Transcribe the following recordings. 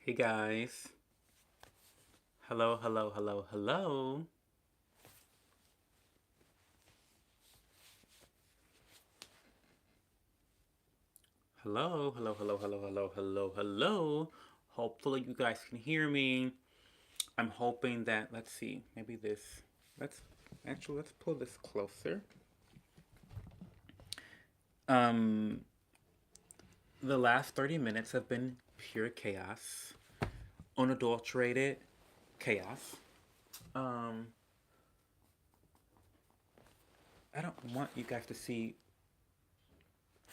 Hey guys. Hello, hello, hello, hello. Hello, hello, hello, hello, hello, hello, hello. Hopefully you guys can hear me. I'm hoping that, let's see, maybe this, let's, let's pull this closer. Um, the last 30 minutes have been pure chaos, unadulterated chaos. Um, I don't want you guys to see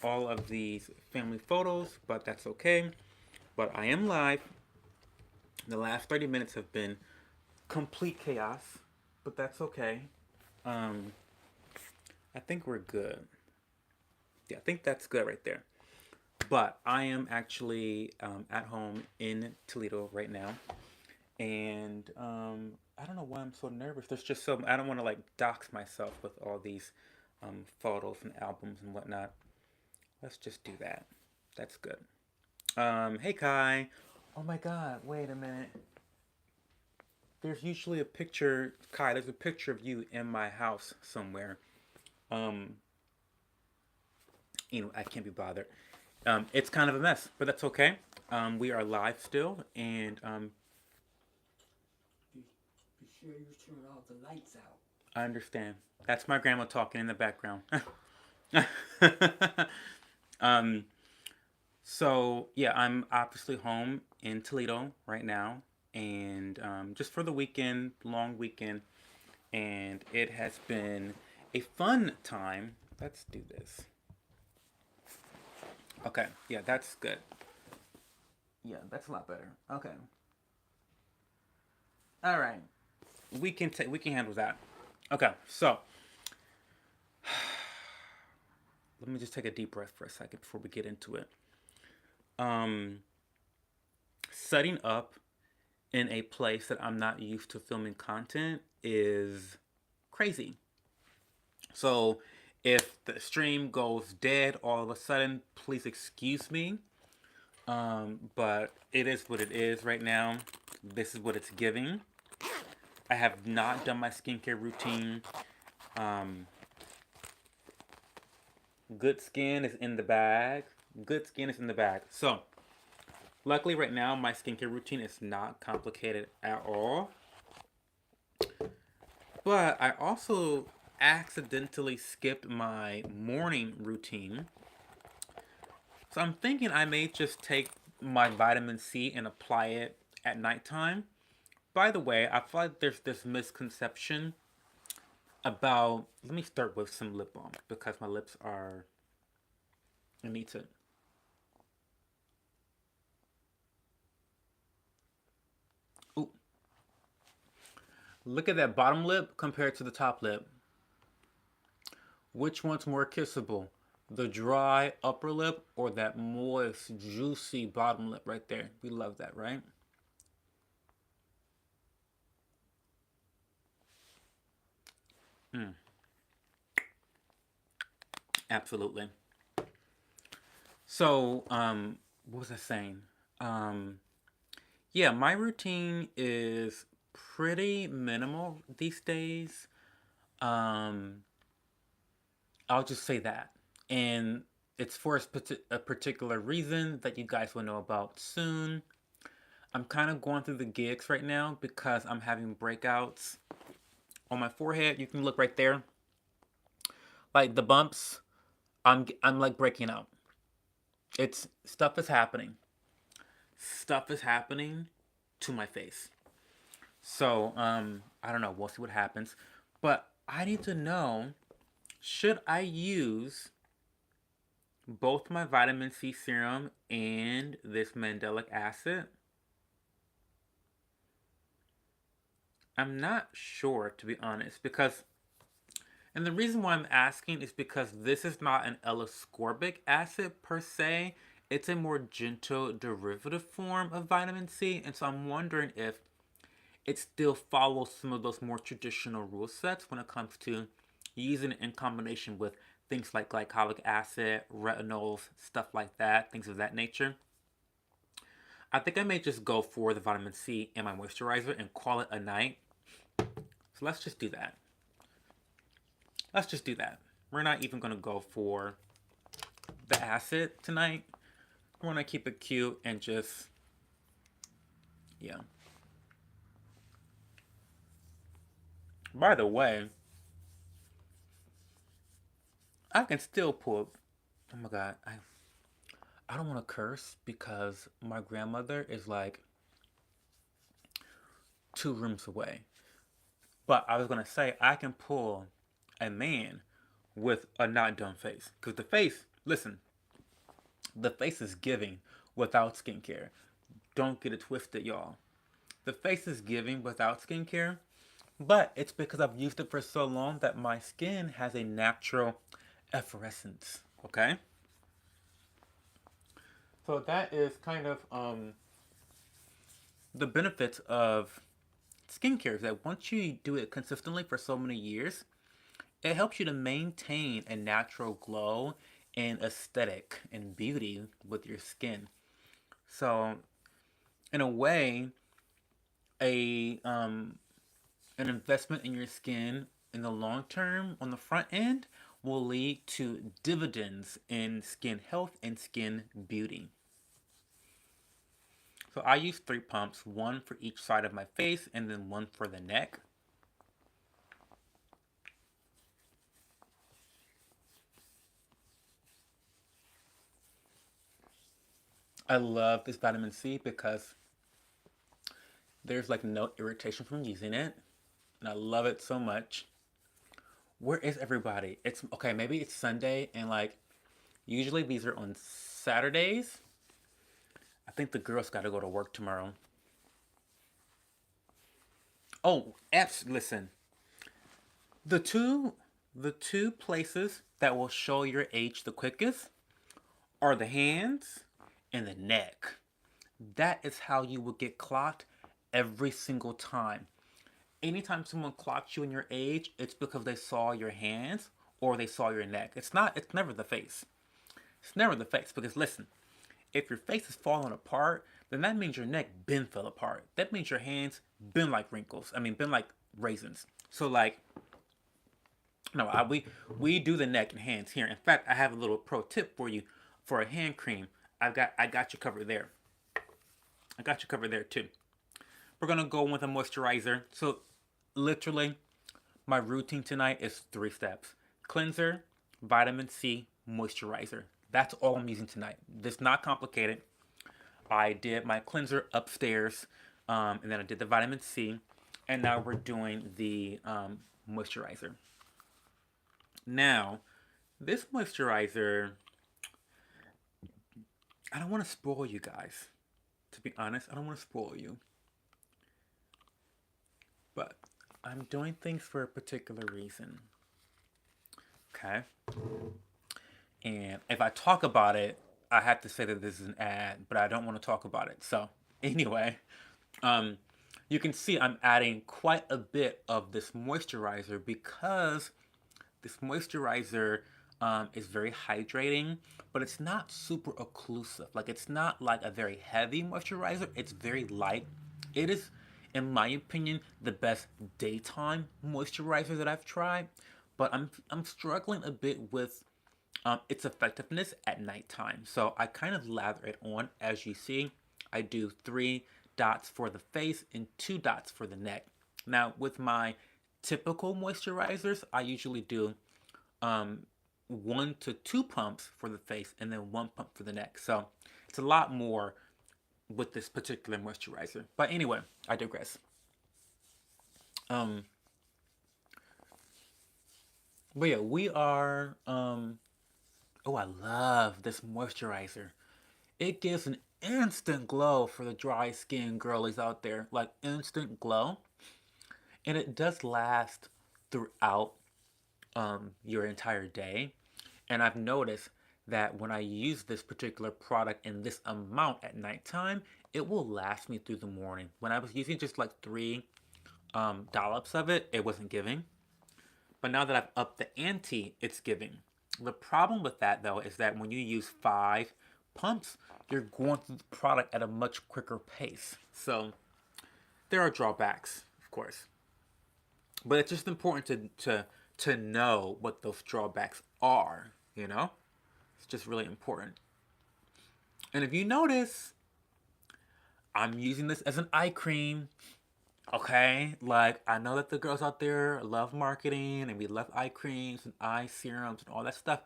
all of these family photos, but that's okay. But I am live. The last 30 minutes have been complete chaos, but that's okay. Um, I think we're good. Yeah, I think that's good right there. But I am actually at home in Toledo right now, and I don't know why I'm so nervous. There's just so I don't want to like dox myself with all these photos and albums and whatnot. Let's just do that. That's good. Hey Kai. Oh my God! Wait a minute. There's usually a picture, Kai. There's a picture of you in my house somewhere. Um, I can't be bothered. It's kind of a mess, but that's okay. We are live still, and Be sure you turn all the lights out. I understand. That's my grandma talking in the background. um, so yeah, I'm obviously home in Toledo right now, and just for the weekend, long weekend, and it has been a fun time. Let's do this. Okay, yeah, that's good. Yeah, that's a lot better. Okay, all right, we can handle that. Okay, so let me just take a deep breath for a second before we get into it. Um, Setting up in a place that I'm not used to filming content is crazy. So if the stream goes dead all of a sudden, please excuse me. But it is what it is right now. This is what it's giving. I have not done my skincare routine. Um, Good skin is in the bag. Good skin is in the bag. So, luckily, right now, my skincare routine is not complicated at all. But I also accidentally skipped my morning routine. So, I'm thinking I may just take my vitamin C and apply it at nighttime. By the way, I feel like there's this misconception about. Let me start with some lip balm because my lips are. I need to. Ooh, look at that bottom lip compared to the top lip. Which one's more kissable? The dry upper lip or that moist, juicy bottom lip right there? We love that, right? Mm, absolutely. So, what was I saying? Um, yeah, my routine is pretty minimal these days. Um, I'll just say that. And it's for a particular reason that you guys will know about soon. I'm kind of going through the gigs right now because I'm having breakouts on my forehead. You can look right there, like the bumps. I'm like breaking out. It's stuff is happening. Stuff is happening to my face. So I don't know. We'll see what happens. But I need to know, should I use both my vitamin C serum and this mandelic acid? I'm not sure, to be honest, because and the reason why I'm asking is because this is not an L-ascorbic acid per se. It's a more gentle derivative form of vitamin C, and so I'm wondering if it still follows some of those more traditional rule sets when it comes to using it in combination with things like glycolic acid, retinols, stuff like that, things of that nature. I think I may just go for the vitamin C and my moisturizer and call it a night. So let's just do that. Let's just do that. We're not even going to go for the acid tonight. We're going to keep it cute and just, yeah. By the way, I can still pull. Oh my god, I don't want to curse because my grandmother is like 2 rooms away. But I was gonna say I can pull a man with a not done face because the face. Listen, the face is giving without skincare. Don't get it twisted, y'all. The face is giving without skincare, but it's because I've used it for so long that my skin has a natural effervescence. Okay, so that is kind of the benefits of skincare is that once you do it consistently for so many years, it helps you to maintain a natural glow and aesthetic and beauty with your skin. So, in a way, a an investment in your skin in the long term on the front end will lead to dividends in skin health and skin beauty. So I use 3 pumps, one for each side of my face and then one for the neck. I love this vitamin C because there's like no irritation from using it. And I love it so much. Where is everybody? It's okay, maybe it's Sunday and like usually these are on Saturdays. I think the girls got to go to work tomorrow. Oh, F's, listen. The two the two places that will show your age the quickest are the hands and the neck. That is how you will get clocked every single time. Anytime someone clocks you in your age, it's because they saw your hands or they saw your neck. It's never the face. It's never the face because listen, if your face is falling apart, then that means your neck been fell apart. That means your hands been like wrinkles. I mean, been like raisins. So like, no, we do the neck and hands here. In fact, I have a little pro tip for you for a hand cream. I got you covered there. I got you covered there too. We're gonna go with a moisturizer. So literally, my routine tonight is 3 steps: cleanser, vitamin C, moisturizer. That's all I'm using tonight. This is not complicated. I did my cleanser upstairs, and then I did the vitamin C, and now we're doing the moisturizer. Now, this moisturizer, I don't want to spoil you guys. To be honest, I don't want to spoil you, but I'm doing things for a particular reason. Okay? And if I talk about it, I have to say that this is an ad, but I don't want to talk about it. So, anyway, um, you can see I'm adding quite a bit of this moisturizer because this moisturizer is very hydrating, but it's not super occlusive. Like, it's not like a very heavy moisturizer, it's very light. It is, in my opinion, the best daytime moisturizer that I've tried, but I'm struggling a bit with its effectiveness at nighttime. So I kind of lather it on. As you see, I do 3 dots for the face and 2 dots for the neck. Now, with my typical moisturizers, I usually do 1 to 2 pumps for the face and then 1 pump for the neck. So it's a lot more with this particular moisturizer. But anyway, I digress. Um, but yeah, we are. Oh, I love this moisturizer. It gives an instant glow for the dry skin girlies out there, like instant glow, and it does last throughout your entire day. And I've noticed that when I use this particular product in this amount at nighttime, it will last me through the morning. When I was using just like 3 dollops of it, it wasn't giving. But now that I've upped the ante, it's giving. The problem with that though is that when you use 5 pumps, you're going through the product at a much quicker pace. So there are drawbacks, of course, but it's just important to know what those drawbacks are. You know, it's just really important. And if you notice, I'm using this as an eye cream. Okay, like I know that the girls out there love marketing and we love eye creams and eye serums and all that stuff,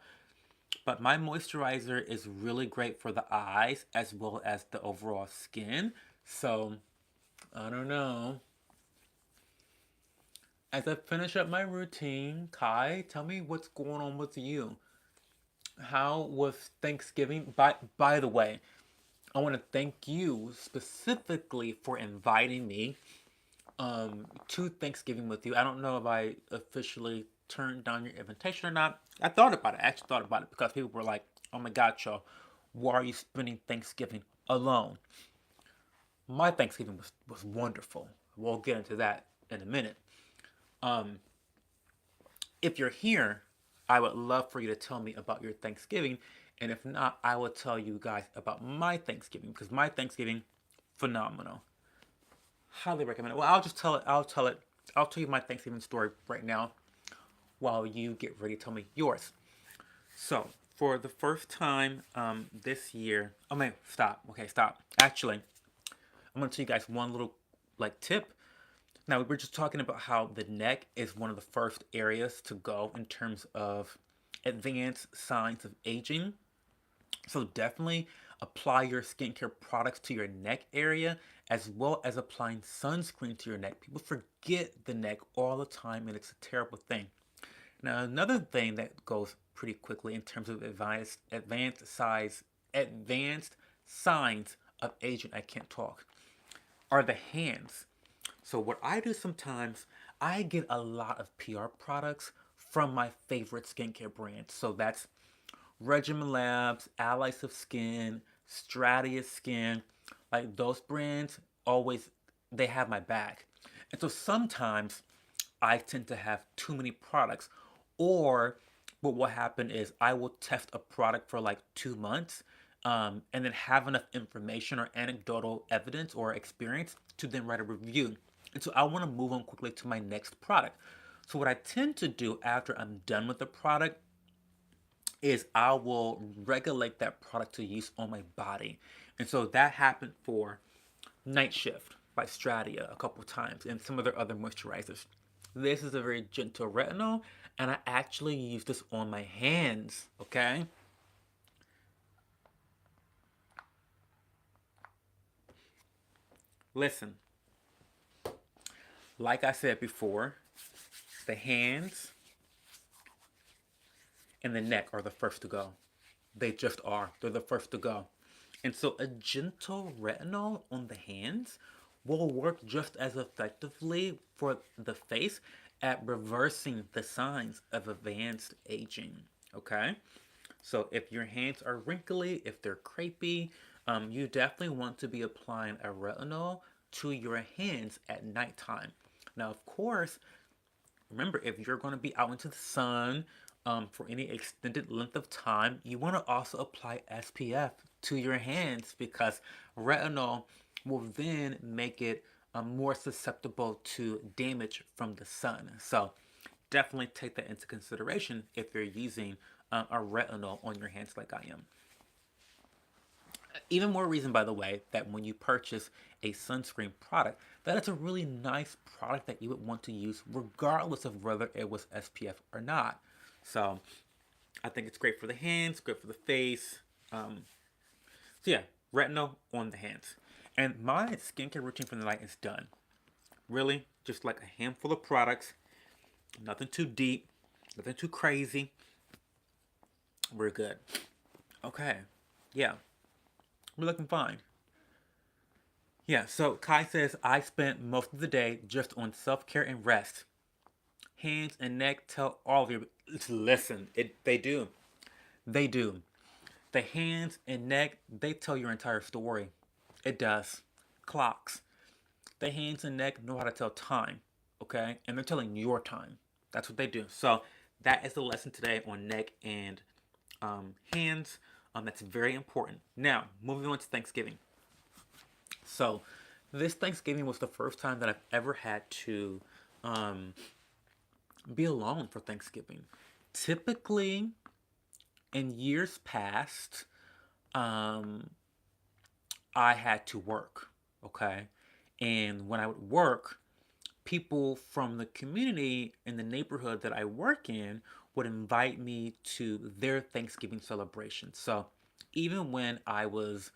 but my moisturizer is really great for the eyes as well as the overall skin. So, I don't know. As I finish up my routine, Kai, tell me what's going on with you. How was Thanksgiving? By the way, I want to thank you specifically for inviting me to Thanksgiving with you. I don't know if I officially turned down your invitation or not. I thought about it. I actually thought about it because people were like, "Oh my God, Joe, why are you spending Thanksgiving alone?" My Thanksgiving was wonderful. We'll get into that in a minute. Um, if you're here, I would love for you to tell me about your Thanksgiving, and if not, I will tell you guys about my Thanksgiving because my Thanksgiving, phenomenal. Highly recommend it. Well, I'll just tell it. I'll tell it. I'll tell you my Thanksgiving story right now while you get ready to tell me yours. So, for the first time this year, oh man, stop. Okay, stop. Actually, I'm gonna tell you guys one little like tip. Now, we were just talking about how the neck is one of the first areas to go in terms of advanced signs of aging. So definitely apply your skincare products to your neck area as well as applying sunscreen to your neck. People forget the neck all the time and it's a terrible thing. Now another thing that goes pretty quickly in terms of advanced signs of aging, I can't talk, are the hands. So what I do sometimes, I get a lot of PR products from my favorite skincare brands. So that's Regimen Labs, Allies of Skin, Stratius Skin, like those brands always they have my back. And so sometimes I tend to have too many products or what will happen is I will test a product for like 2 months and then have enough information or anecdotal evidence or experience to then write a review. And so I want to move on quickly to my next product. So what I tend to do after I'm done with the product is I will regulate that product to use on my body. And so that happened for Night Shift by Stratia a couple times and some of their other moisturizers. This is a very gentle retinol, and I actually use this on my hands, okay? Listen, like I said before, the hands and the neck are the first to go. They just are. They're the first to go. And so a gentle retinol on the hands will work just as effectively for the face at reversing the signs of advanced aging. Okay? So if your hands are wrinkly, if they're crepey, you definitely want to be applying a retinol to your hands at nighttime. Now, of course, remember, if you're going to be out into the sun for any extended length of time, you want to also apply SPF to your hands because retinol will then make it more susceptible to damage from the sun. So definitely take that into consideration if you're using a retinol on your hands like I am. Even more reason, by the way, that when you purchase a sunscreen product, that it's a really nice product that you would want to use regardless of whether it was SPF or not. So I think it's great for the hands, great for the face. So yeah, retinol on the hands. And my skincare routine for the night is done. Really, just like a handful of products, nothing too deep, nothing too crazy. We're good. Okay, yeah, we're looking fine. Yeah, so Kai says, I spent most of the day just on self care and rest. Hands and neck tell all of you. Listen, they do. They do. The hands and neck, they tell your entire story. It does. Clocks. The hands and neck know how to tell time, okay? And they're telling your time. That's what they do. So that is the lesson today on neck and hands. That's very important. Now, moving on to Thanksgiving. So, this Thanksgiving was the first time that I've ever had to um, be alone for Thanksgiving. Typically, in years past, um, I had to work, okay? And when I would work, people from the community in the neighborhood that I work in would invite me to their Thanksgiving celebration. So even when I was,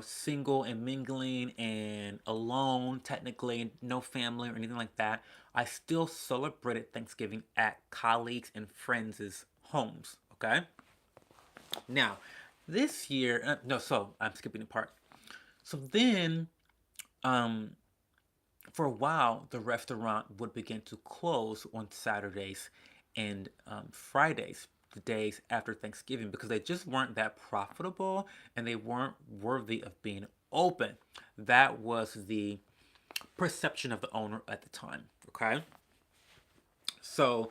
single and mingling and alone, technically, no family or anything like that, I still celebrated Thanksgiving at colleagues and friends' homes, okay? Now, this year, no, so I'm skipping a part. So then, um, for a while, the restaurant would begin to close on Saturdays and Fridays, the days after Thanksgiving, because they just weren't that profitable and they weren't worthy of being open. That was the perception of the owner at the time. Okay, so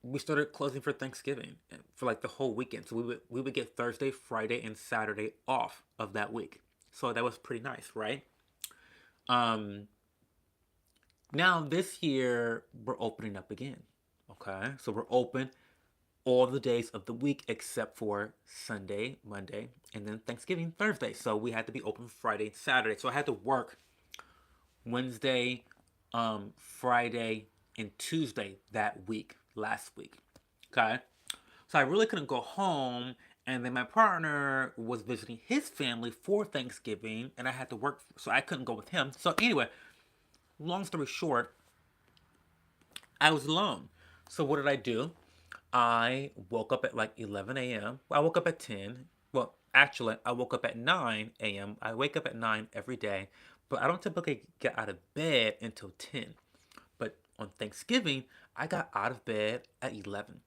we started closing for Thanksgiving for like the whole weekend. So we would get Thursday, Friday, and Saturday off of that week. So that was pretty nice, right? Um, Now this year we're opening up again. Okay, so we're open all the days of the week except for Sunday, Monday, and then Thanksgiving Thursday. So we had to be open Friday and Saturday. So I had to work Wednesday, Friday, and Tuesday that week, last week. Okay, so I really couldn't go home. And then my partner was visiting his family for Thanksgiving, and I had to work, so I couldn't go with him. So anyway, long story short, I was alone. So what did I do? I woke up at like 11 a.m. Well, I woke up at 10. Well, actually, I woke up at 9 a.m. I wake up at 9 every day, but I don't typically get out of bed until 10. But on Thanksgiving, I got out of bed at 11.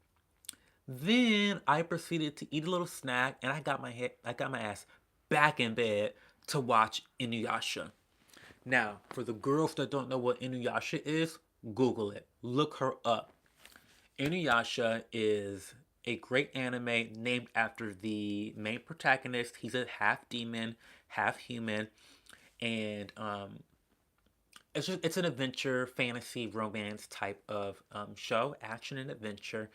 Then I proceeded to eat a little snack and I got my ass back in bed to watch Inuyasha. Now, for the girls that don't know what Inuyasha is, Google it. Look her up. Inuyasha is a great anime named after the main protagonist. He's a half demon, half human, and it's an adventure, fantasy, romance type of show, action and adventure,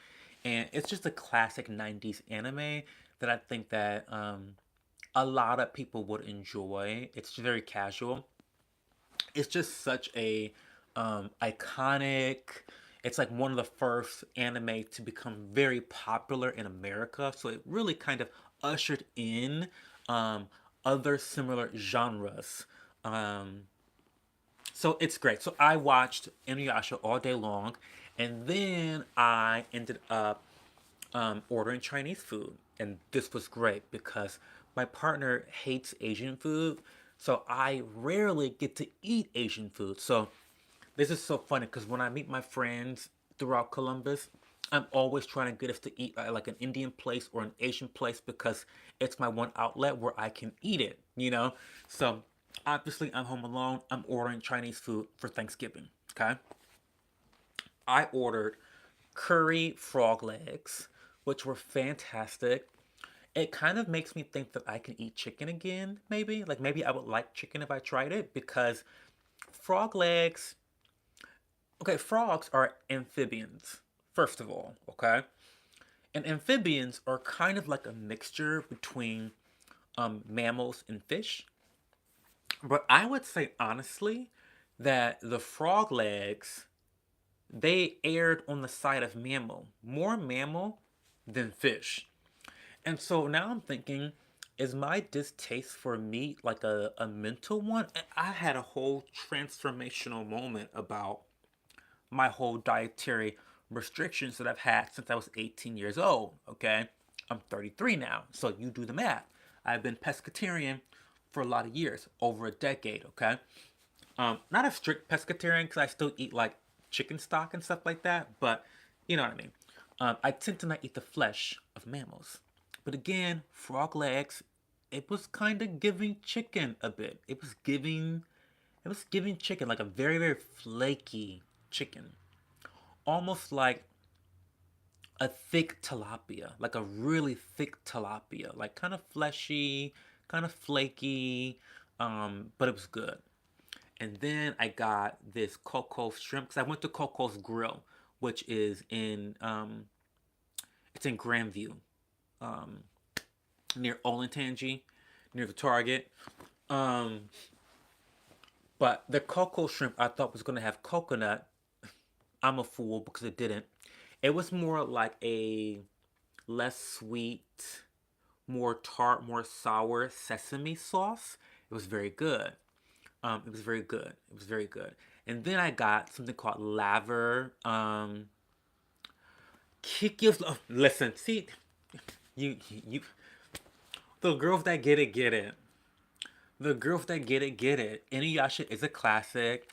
and it's just a classic '90s anime that I think that a lot of people would enjoy. It's very casual. It's just such a iconic. It's like one of the first anime to become very popular in America, so it really kind of ushered in um, other similar genres. Um, so it's great. So I watched Inuyasha all day long, and then I ended up ordering Chinese food, and this was great because my partner hates Asian food, so I rarely get to eat Asian food. So this is so funny because when I meet my friends throughout Columbus, I'm always trying to get us to eat at like an Indian place or an Asian place because it's my one outlet where I can eat it. So obviously, I'm home alone. I'm ordering Chinese food for Thanksgiving. Okay. I ordered curry frog legs, which were fantastic. It kind of makes me think that I can eat chicken again, maybe. Like maybe I would like chicken if I tried it because frog legs. Okay, frogs are amphibians, first of all, okay? And amphibians are kind of like a mixture between mammals and fish. But I would say honestly that the frog legs, they aired on the side of mammal, more mammal than fish. And so now I'm thinking, is my distaste for meat like a mental one? I had a whole transformational moment about my whole dietary restrictions that I've had since I was 18 years old. Okay, I'm 33 now, so you do the math. I've been pescatarian for a lot of years, over a decade. Okay, not a strict pescatarian because I still eat like chicken stock and stuff like that, but you know what I mean. I tend to not eat the flesh of mammals, but again, frog legs. It was kind of giving chicken a bit. It was giving chicken like a very very flaky chicken, almost like a thick tilapia, like a really thick tilapia, like kind of fleshy, kind of flaky, but it was good. And then I got this Coco shrimp because I went to Coco's Grill, which is in it's in Grandview, um, near Olentangy, near the Target. Um, but the Coco shrimp I thought was gonna have coconut. I'm a fool because it didn't. It was more like a less sweet, more tart, more sour sesame sauce. It was very good. It was very good. It was very good. And then I got something called laver. Kiki's. Oh, listen, see, you. The girls that get it. The girls that get it. Inuyasha is a classic.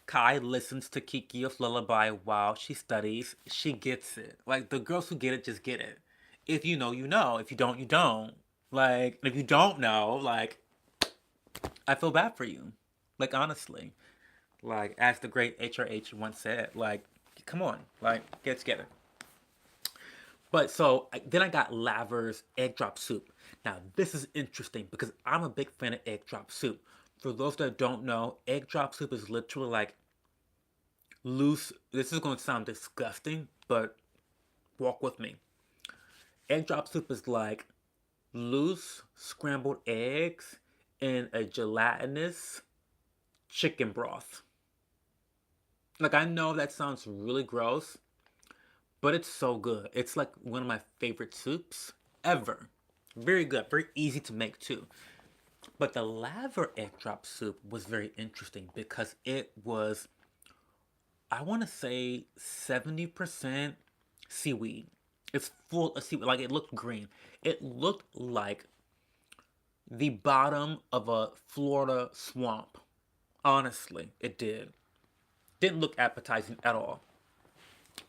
Kai listens to Kiki's lullaby while she studies. She gets it. Like the girls who get it just get it. If you know, you know. If you don't, you don't. Like, if you don't know, like, I feel bad for you. Like, honestly. Like, as the great HRH once said, like, come on, like, get together. But so then I got Laver's egg drop soup. Now, this is interesting because I'm a big fan of egg drop soup. For those that don't know, egg drop soup is literally like loose. This is going to sound disgusting, but walk with me. Egg drop soup is like loose scrambled eggs in a gelatinous chicken broth. Like, I know that sounds really gross, but it's so good. It's like one of my favorite soups ever. Very good, very easy to make too. But the laver egg drop soup was very interesting because it was, I want to say, 70% seaweed. It's full of seaweed. Like, it looked green. It looked like the bottom of a Florida swamp. Honestly, it did. Didn't look appetizing at all.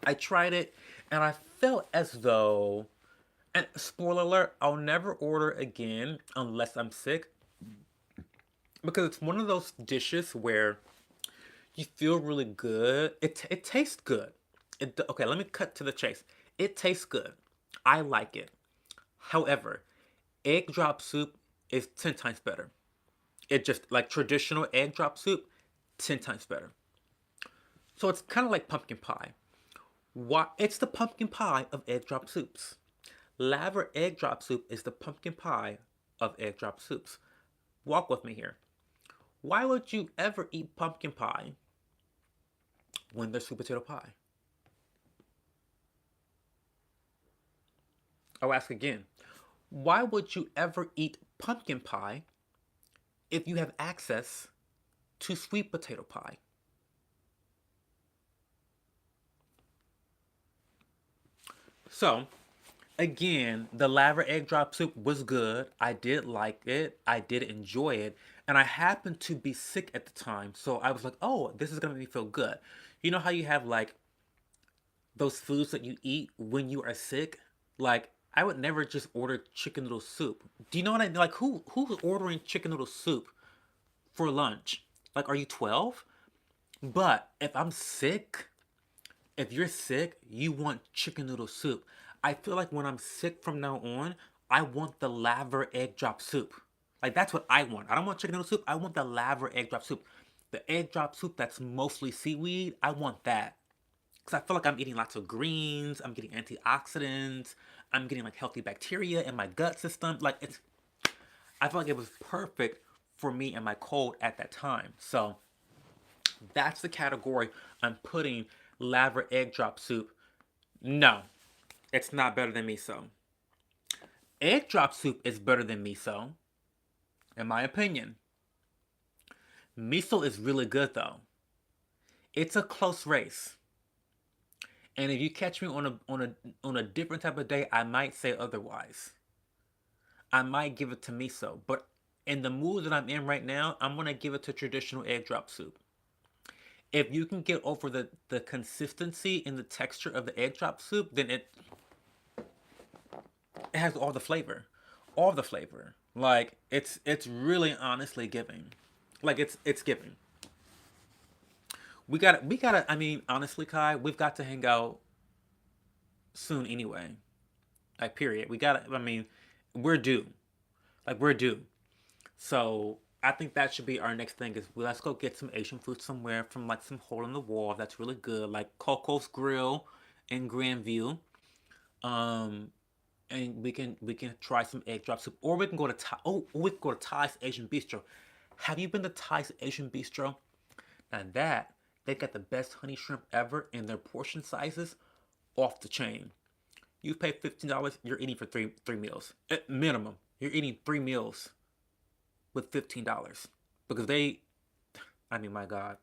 I tried it and I felt as though, and spoiler alert, I'll never order again unless I'm sick because it's one of those dishes where you feel really good. It tastes good. Okay, let me cut to the chase. It tastes good. I like it. However, egg drop soup is 10 times better. It just like traditional egg drop soup, 10 times better. So it's kind of like pumpkin pie. Why? It's the pumpkin pie of egg drop soups. Laver egg drop soup is the pumpkin pie of egg drop soups. Walk with me here. Why would you ever eat pumpkin pie when there's sweet potato pie? I'll ask again. Why would you ever eat pumpkin pie if you have access to sweet potato pie? So, again, the laver egg drop soup was good. I did like it. I did enjoy it. And I happened to be sick at the time. So I was like, oh, this is going to make me feel good. You know how you have like those foods that you eat when you are sick? Like, I would never just order chicken noodle soup. Do you know what I mean? Like, who's ordering chicken noodle soup for lunch? Like, are you 12? But if I'm sick, if you're sick, you want chicken noodle soup. I feel like when I'm sick from now on, I want the laver egg drop soup. Like, that's what I want. I don't want chicken noodle soup. I want the laver egg drop soup. The egg drop soup that's mostly seaweed, I want that. Because I feel like I'm eating lots of greens. I'm getting antioxidants. I'm getting like healthy bacteria in my gut system. Like, I feel like it was perfect for me and my cold at that time. So that's the category I'm putting laver egg drop soup. No, it's not better than miso. Egg drop soup is better than miso, in my opinion. Miso is really good though. It's a close race. And if you catch me on a different type of day, I might say otherwise. I might give it to miso, but in the mood that I'm in right now, I'm gonna give it to traditional egg drop soup. If you can get over the consistency and the texture of the egg drop soup, then it has all the flavor, all the flavor. Like it's really honestly giving, like it's giving. We got to. I mean, honestly, Kai, we've got to hang out soon anyway. Like, period. We got to, I mean, we're due. Like, we're due. So I think that should be our next thing is let's go get some Asian food somewhere from like some hole in the wall that's really good, like Coco's Grill in Grandview. Um, and we can try some egg drop soup, or we can go to we can go to Thai's Asian Bistro. Have you been to Thai's Asian Bistro? And that they got the best honey shrimp ever, and their portion sizes off the chain. You pay $15, you're eating for three meals at minimum. You're eating 3 meals with $15 because they. I mean, my God.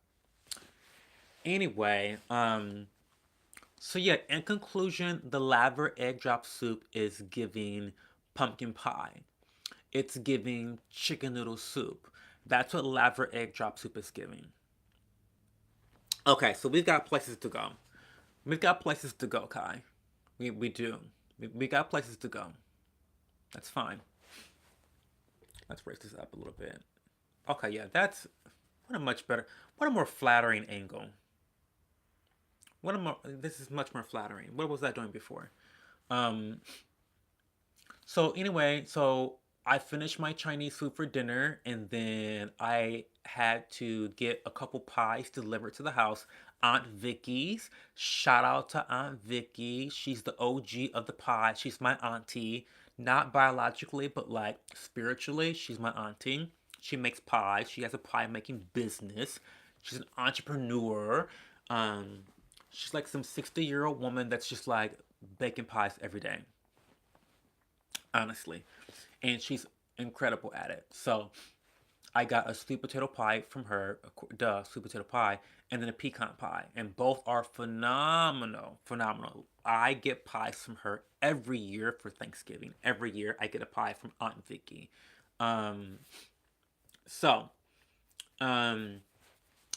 Anyway, so yeah. In conclusion, the laver egg drop soup is giving pumpkin pie. It's giving chicken noodle soup. That's what laver egg drop soup is giving. Okay, so we've got places to go. We've got places to go, Kai. We do. We got places to go. That's fine. Let's raise this up a little bit. Okay, yeah, that's what a much better, what a more flattering angle. What a more, this is much more flattering. What was I doing before? Um, so anyway, so I finished my Chinese food for dinner, and then I had to get a couple pies delivered to the house. Aunt Vicky's. Shout out to Aunt Vicky. She's the OG of the pie. She's my auntie. Not biologically, but like spiritually, she's my auntie. She makes pies. She has a pie making business. She's an entrepreneur. Um, she's like some 60-year-old woman that's just like baking pies every day, honestly. And she's incredible at it. So I got a sweet potato pie from her, duh, sweet potato pie, and then a pecan pie. And both are phenomenal, phenomenal. I get pies from her every year for Thanksgiving. Every year I get a pie from Aunt Vicky. Um, so, um,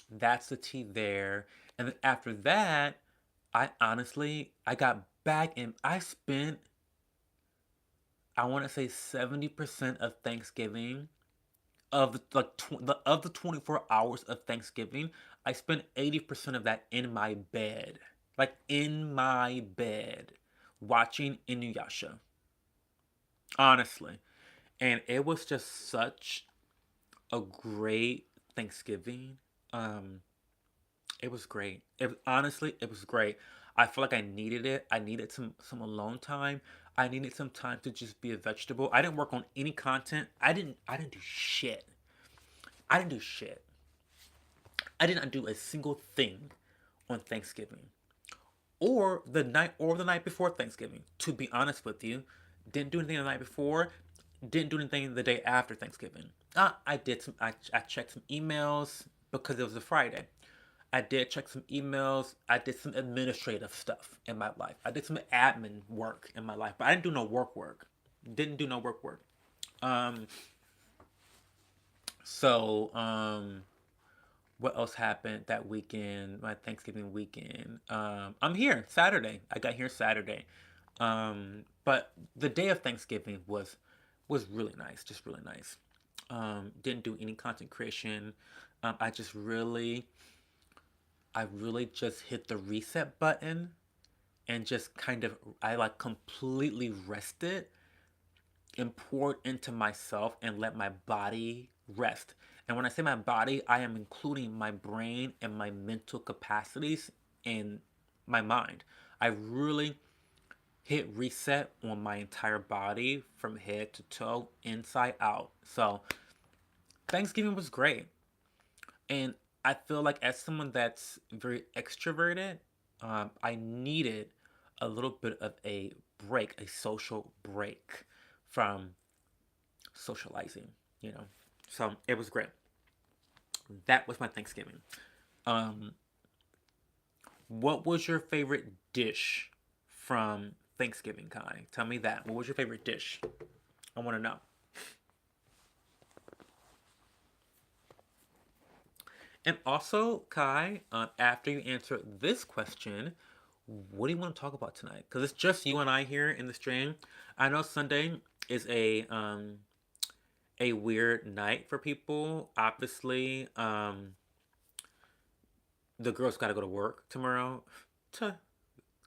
that's the tea there. And then after that, I got back and I spent, I want to say 70% of Thanksgiving of the 24 hours of Thanksgiving, I spent 80% of that in my bed. Like in my bed watching Inuyasha. Honestly. And it was just such a great Thanksgiving. Um it was great. Honestly, it was great. I feel like I needed it. I needed some alone time. I needed some time to just be a vegetable. I didn't work on any content. I didn't do shit. I didn't do shit. I did not do a single thing on Thanksgiving or the night before Thanksgiving. To be honest with you, didn't do anything the night before. Didn't do anything the day after Thanksgiving. I did some. I checked some emails because it was a Friday. I did check some emails. I did some administrative stuff in my life. I did some admin work in my life, but I didn't do no work. Didn't do no work. Um. So what else happened that weekend, my Thanksgiving weekend? I'm here Saturday. I got here Saturday. But the day of Thanksgiving was really nice, just really nice. Didn't do any content creation. I just really, I really just hit the reset button and just kind of, I like completely rested and poured into myself and let my body rest. And when I say my body, I am including my brain and my mental capacities and my mind. I really hit reset on my entire body from head to toe, inside out. So, Thanksgiving was great. And I feel like, as someone that's very extroverted, I needed a little bit of a break, a social break from socializing, you know. So it was great. That was my Thanksgiving. Um, what was your favorite dish from Thanksgiving, Kai? Tell me that. What was your favorite dish? I want to know. And also, Kai, after you answer this question, what do you want to talk about tonight? Because it's just you and I here in the stream. I know Sunday is a weird night for people. Obviously, the girls got to go to work tomorrow. Tuh,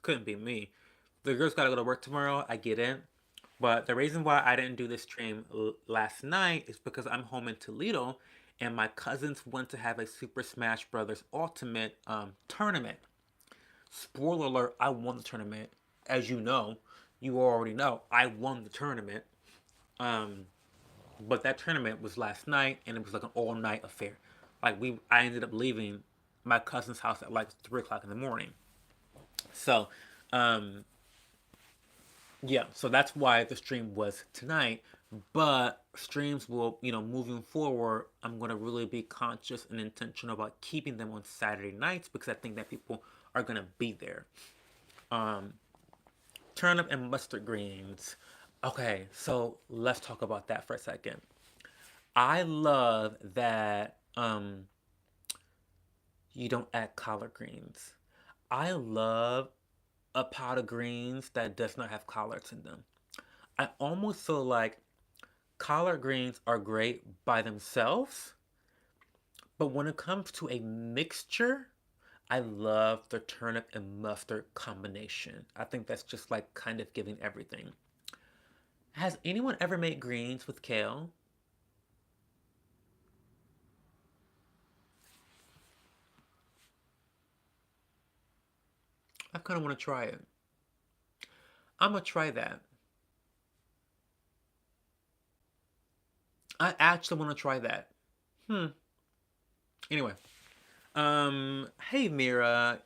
couldn't be me. the girls gotta go to work tomorrow. I get it. But the reason why I didn't do this stream last night is because I'm home in Toledo and my cousins went to have a Super Smash Brothers Ultimate tournament. Spoiler alert, I won the tournament. As you know, you already know, I won the tournament. Um, but that tournament was last night and it was like an all night affair. I ended up leaving my cousin's house at like 3 o'clock in the morning. So, um, yeah, so that's why the stream was tonight. But streams will, moving forward, I'm going to really be conscious and intentional about keeping them on Saturday nights because I think that people are going to be there. Um, Turnip and mustard greens. Okay, so let's talk about that for a second. I love that you don't add collard greens. I love a pot of greens that does not have collards in them. I almost feel like collard greens are great by themselves, but when it comes to a mixture, I love the turnip and mustard combination. I think that's just like kind of giving everything. Has anyone ever made greens with kale? I kind of want to try it. I'm gonna try that. I actually want to try that. Hmm. Anyway, hey Mira,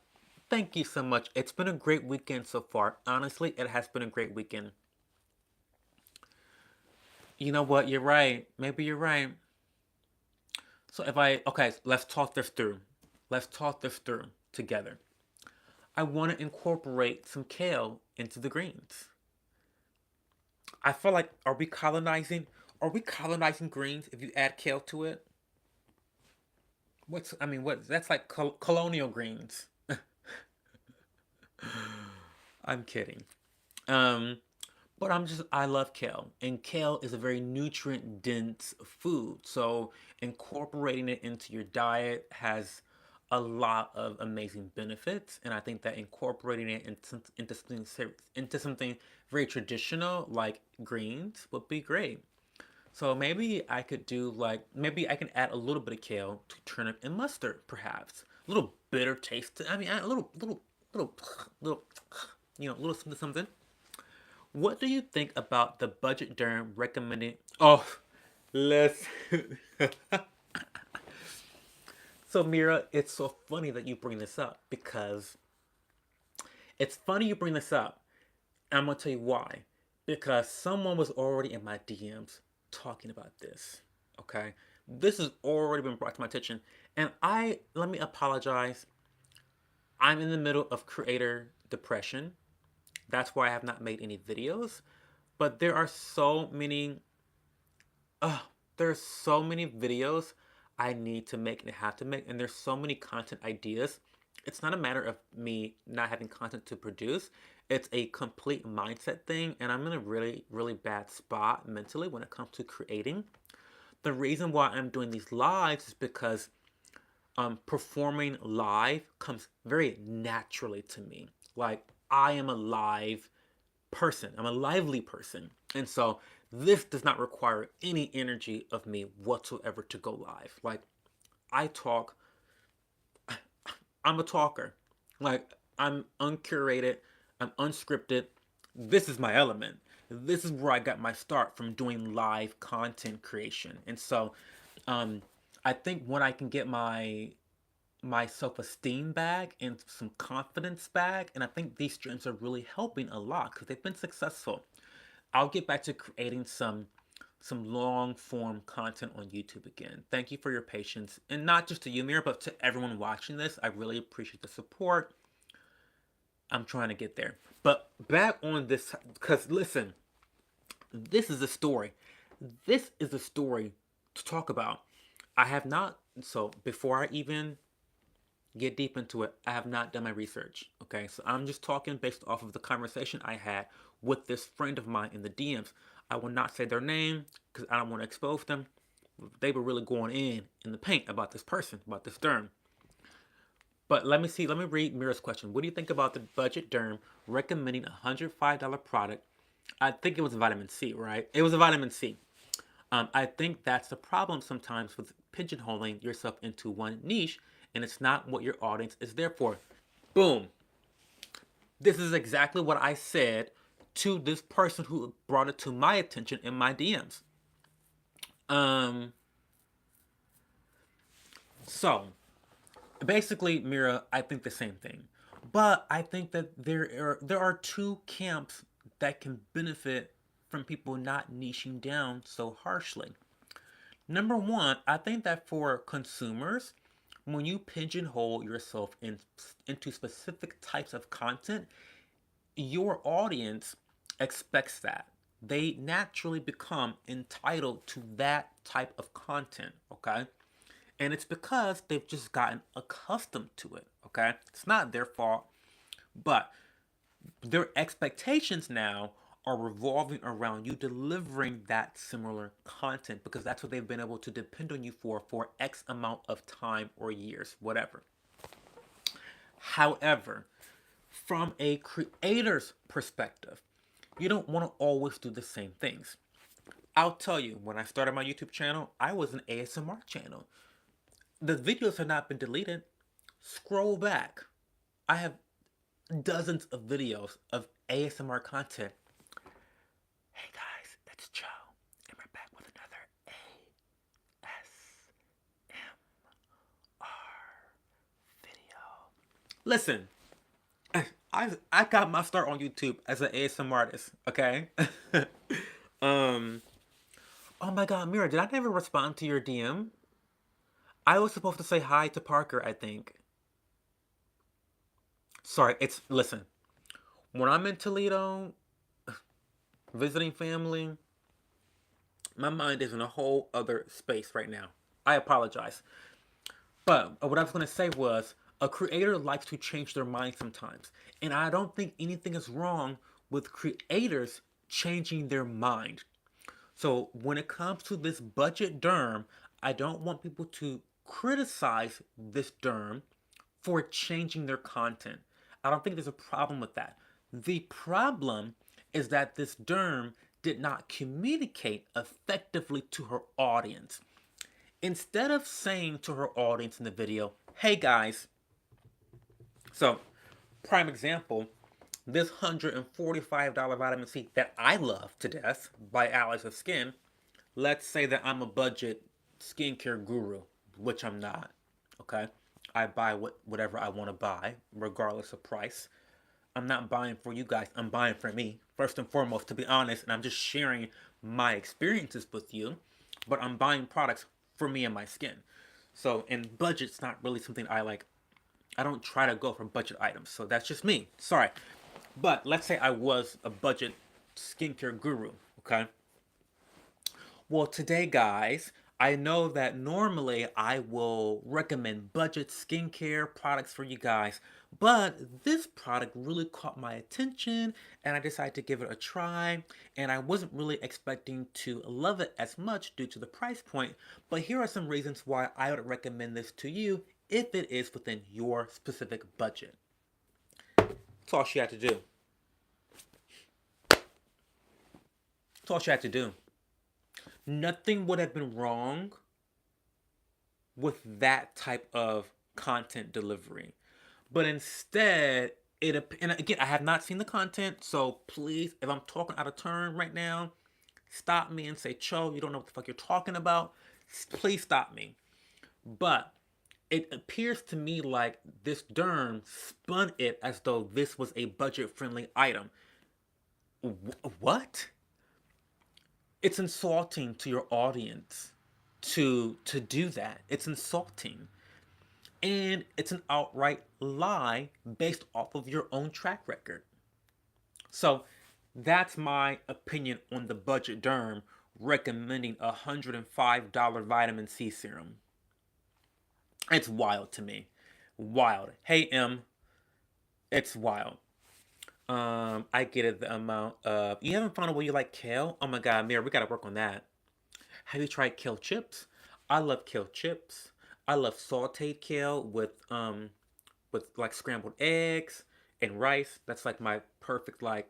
thank you so much. It's been a great weekend so far. Honestly, it has been a great weekend. You know what? You're right. Maybe you're right. So okay, let's talk this through. Let's talk this through together. I want to incorporate some kale into the greens. I feel like are we colonizing? Are we colonizing greens if you add kale to it? What? That's like colonial greens. I'm kidding. Um, but I love kale, and kale is a very nutrient dense food. So incorporating it into your diet has a lot of amazing benefits, and I think that incorporating it into something very traditional like greens would be great. So maybe I can add a little bit of kale to turnip and mustard, perhaps. A little bitter taste. A little, little something something. What do you think about the budget derm recommended? Oh, let's. So Mira, it's so funny that you bring this up because it's funny you bring this up. I'm gonna tell you why. Because someone was already in my DMs talking about this. Okay, this has already been brought to my attention, and let me apologize. I'm in the middle of creator depression. That's why I have not made any videos. But uh, there's so many videos I need to make and have to make, and there's so many content ideas. It's not a matter of me not having content to produce. It's a complete mindset thing, and I'm in a really, really bad spot mentally when it comes to creating. The reason why I'm doing these lives is because performing live comes very naturally to me. Like I am a live person. I'm a lively person. And so this does not require any energy of me whatsoever to go live. Like I talk, I'm a talker. Like I'm uncurated, I'm unscripted. This is my element. This is where I got my start from doing live content creation. And so um I think when I can get my self-esteem back and some confidence back, and I think these streams are really helping a lot because they've been successful. I'll get back to creating some long form content on YouTube again. Thank you for your patience, and not just to you, Mira, but to everyone watching this. I really appreciate the support. I'm trying to get there. But back on this, because listen, this is a story. This is a story to talk about. I have not, so before I even get deep into it, I have not done my research. Okay, so I'm just talking based off of the conversation I had with this friend of mine in the DMs. I will not say their name because I don't want to expose them. They were really going in the paint about this person, about this derm. But let me see. Let me read Mira's question. What do you think about the budget derm recommending a $105 product? I think it was vitamin C, right? It was a vitamin C. I think that's the problem sometimes with pigeonholing yourself into one niche, and it's not what your audience is there for. Boom. This is exactly what I said to this person who brought it to my attention in my DMs. Um, so basically, Mira, I think the same thing, but I think that there are two camps that can benefit from people not niching down so harshly. Number one, I think that for consumers, when you pigeonhole yourself into specific types of content, your audience expects that. They naturally become entitled to that type of content, okay? And it's because they've just gotten accustomed to it, okay? It's not their fault, but their expectations now are revolving around you delivering that similar content because that's what they've been able to depend on you for X amount of time or years, whatever. However, from a creator's perspective, you don't want to always do the same things. I'll tell you, when I started my YouTube channel, I was an ASMR channel. The videos have not been deleted. Scroll back. I have dozens of videos of ASMR content. Hey guys, it's Joe, and we're back with another ASMR video. Listen, I got my start on YouTube as an ASMR artist, okay? um, oh my god, Mira, did I never respond to your DM? I was supposed to say hi to Parker, I think. Sorry, listen, when I'm in Toledo visiting family, my mind is in a whole other space right now. I apologize. But what I was going to say was a creator likes to change their mind sometimes. And I don't think anything is wrong with creators changing their mind. So when it comes to this budget derm, I don't want people to criticize this derm for changing their content. I don't think there's a problem with that. The problem is that this derm did not communicate effectively to her audience. Instead of saying to her audience in the video, hey guys, so prime example, this $145 vitamin C that I love to death by Allies of Skin, let's say that I'm a budget skincare guru, which I'm not, okay? I buy whatever I want to buy, regardless of price. I'm not buying for you guys, I'm buying for me, first and foremost, to be honest, and I'm just sharing my experiences with you, but I'm buying products for me and my skin. So, and budget's not really something I like. I don't try to go for budget items, so that's just me. Sorry. But let's say I was a budget skincare guru, okay? Well, today, guys, I know that normally I will recommend budget skincare products for you guys, but this product really caught my attention and I decided to give it a try. And I wasn't really expecting to love it as much due to the price point, but here are some reasons why I would recommend this to you if it is within your specific budget. That's all she had to do. That's all she had to do. Nothing would have been wrong with that type of content delivery. But instead, and again, I have not seen the content, so please, if I'm talking out of turn right now, stop me and say, Cho, you don't know what the fuck you're talking about. Please stop me. But it appears to me like this derm spun it as though this was a budget-friendly item. What? It's insulting to your audience to do that. It's insulting. And it's an outright lie based off of your own track record. So that's my opinion on the budget derm recommending a $105 vitamin C serum. It's wild to me. Wild. Hey M, it's wild. I get it, the amount of you haven't found a way you like kale? Oh my god, Mira, we gotta work on that. Have you tried kale chips? I love kale chips. I love sauteed kale with with like scrambled eggs and rice. That's like my perfect like.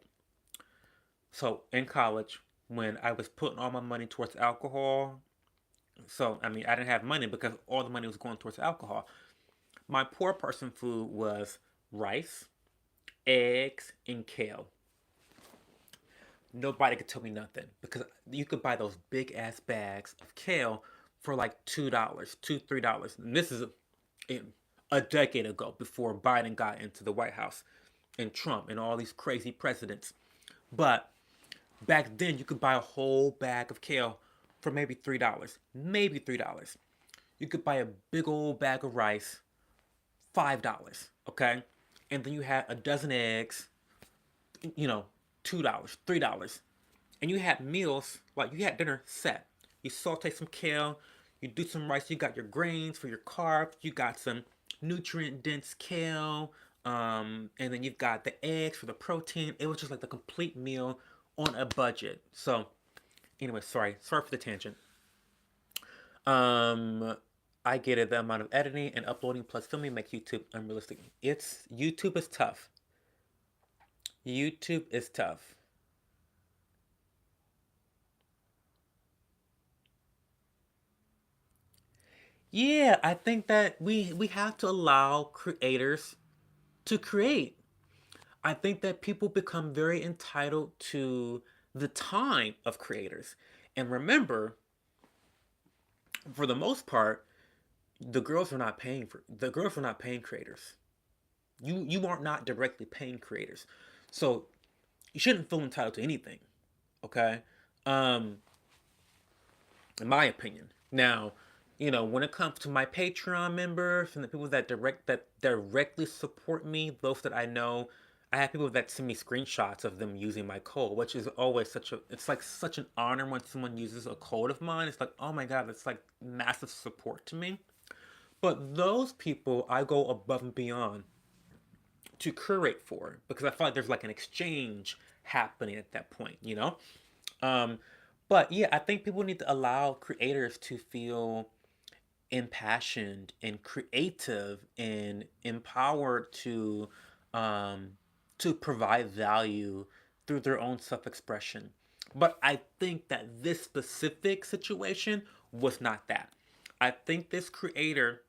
So in college, when I was putting all my money towards alcohol, so I mean I didn't have money because all the money was going towards alcohol. My poor person food was rice, eggs, and kale. Nobody could tell me nothing because you could buy those big ass bags of kale for like $2, $3. And this is a decade ago before Biden got into the White House and Trump and all these crazy presidents. But back then, you could buy a whole bag of kale for maybe $3, maybe $3. You could buy a big old bag of rice, $5. Okay, and then you had a dozen eggs, you know, $2, $3. And you had meals, like you had dinner set. You saute some kale, you do some rice, you got your grains for your carbs, you got some nutrient dense kale, and then you've got the eggs for the protein. It was just like the complete meal on a budget. So, anyway, sorry for the tangent. Um, I get it. The amount of editing and uploading plus filming makes YouTube unrealistic. It's YouTube is tough. YouTube is tough. Yeah, I think that we have to allow creators to create. I think that people become very entitled to the time of creators. And remember, for the most part, the girls are not paying creators. You are not directly paying creators. So you shouldn't feel entitled to anything, okay? Um in my opinion. Now, when it comes to my Patreon members and the people that directly support me, those that I know, I have people that send me screenshots of them using my code, which is always it's like such an honor when someone uses a code of mine. It's like, oh my god, that's like massive support to me. But those people I go above and beyond to curate for because I feel like there's like an exchange happening at that point. Um, but yeah, I think people need to allow creators to feel impassioned and creative and empowered um, to provide value through their own self-expression. But I think that this specific situation was not that. I think this creator,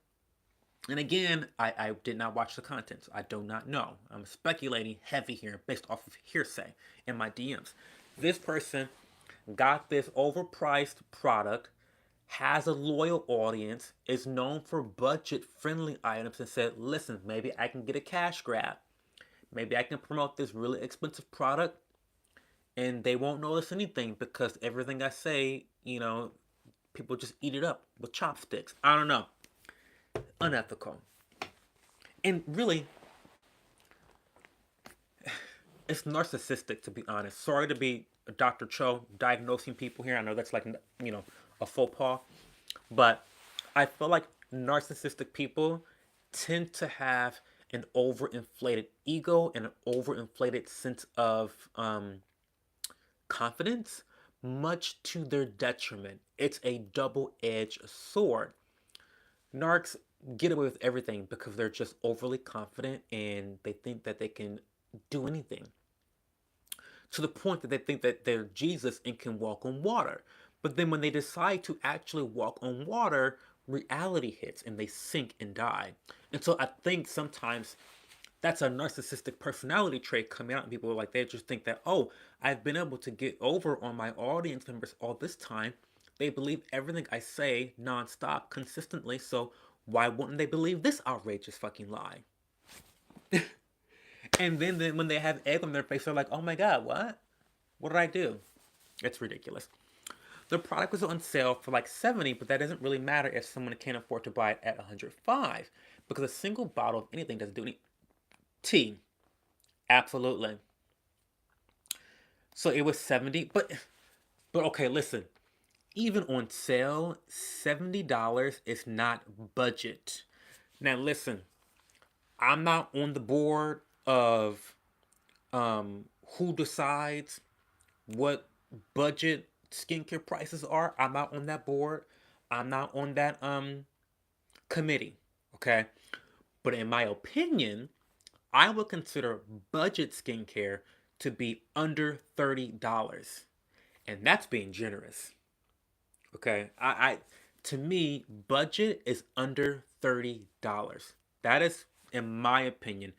and again, I did not watch the content, so I do not know. I'm speculating heavy here based off of hearsay in my DMs. This person got this overpriced product, has a loyal audience, is known for budget friendly items, and said, listen, maybe I can get a cash grab. Maybe I can promote this really expensive product and they won't notice anything because everything I say, people just eat it up with chopsticks. I don't know. Unethical. And really, it's narcissistic to be honest. Sorry to be Dr. Cho diagnosing people here. I know that's like, a faux pas. But I feel like narcissistic people tend to have an overinflated ego and an overinflated sense of confidence, much to their detriment. It's a double edged sword. Narcs get away with everything because they're just overly confident and they think that they can do anything to the point that they think that they're Jesus and can walk on water. But then when they decide to actually walk on water, reality hits and they sink and die. And so I think sometimes that's a narcissistic personality trait coming out, and people are like, they just think that, oh, I've been able to get over on my audience members all this time. They believe everything I say nonstop, consistently, so why wouldn't they believe this outrageous fucking lie? And then when they have egg on their face, they're like, oh my god, what? What did I do? It's ridiculous. The product was on sale for like 70, but that doesn't really matter if someone can't afford to buy it at 105 because a single bottle of anything doesn't do any tea. Absolutely. So it was 70, but okay, listen. Even on sale, $70 is not budget. Now listen, I'm not on the board of who decides what budget skincare prices are. I'm not on that board. I'm not on that committee. Okay. But in my opinion, I would consider budget skincare to be under $30. And that's being generous. Okay. To me, budget is under $30. That is, in my opinion,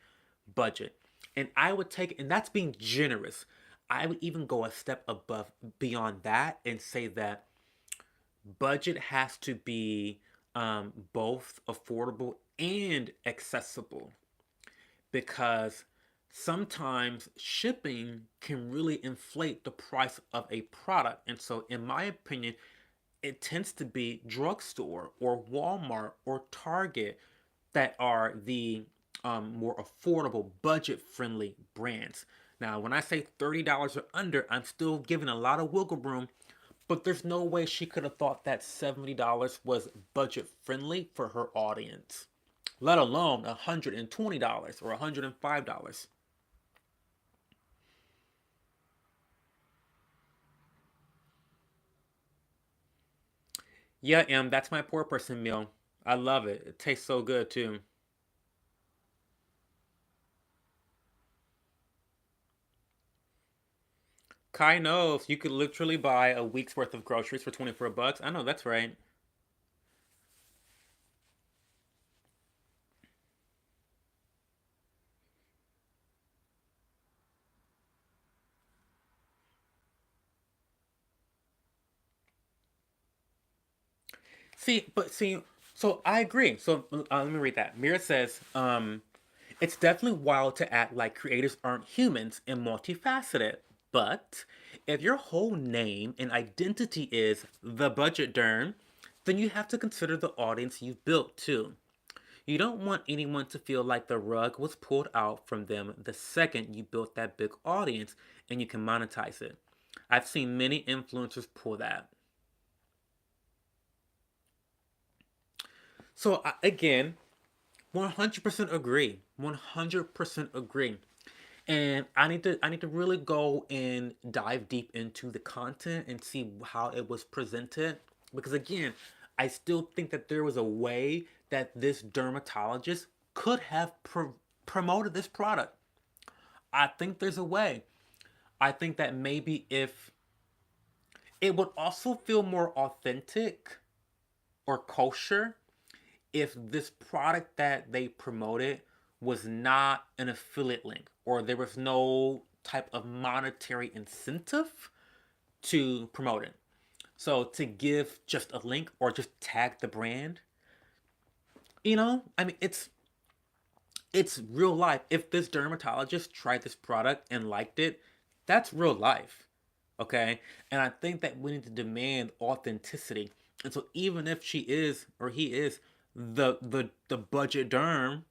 budget. And I would take, and that's being generous. I would even go a step above beyond that and say that budget has to be both affordable and accessible, because sometimes shipping can really inflate the price of a product. And so, in my opinion, it tends to be drugstore or Walmart or Target that are the more affordable, budget friendly brands. Now, when I say $30 or under, I'm still giving a lot of wiggle room, but there's no way she could have thought that $70 was budget friendly for her audience, let alone $120 or $105. Yeah, that's my poor person meal. I love it. It tastes so good too. Kai knows you could literally buy a week's worth of groceries for 24 bucks. I know that's right. See, so I agree. So let me read that. Mira says, it's definitely wild to act like creators aren't humans and multifaceted. But if your whole name and identity is the budget derm, then you have to consider the audience you've built too. You don't want anyone to feel like the rug was pulled out from them the second you built that big audience and you can monetize it. I've seen many influencers pull that. So again, 100% agree. 100% agree. And I need to really go and dive deep into the content and see how it was presented, because again, I still think that there was a way that this dermatologist could have promoted this product. I think there's a way. I think that maybe if it would also feel more authentic or kosher if this product that they promoted was not an affiliate link, or there was no type of monetary incentive to promote it. So to give just a link or just tag the brand, I mean, it's real life. If this dermatologist tried this product and liked it, that's real life. Okay? And I think that we need to demand authenticity. And so even if she is or he is the budget derm,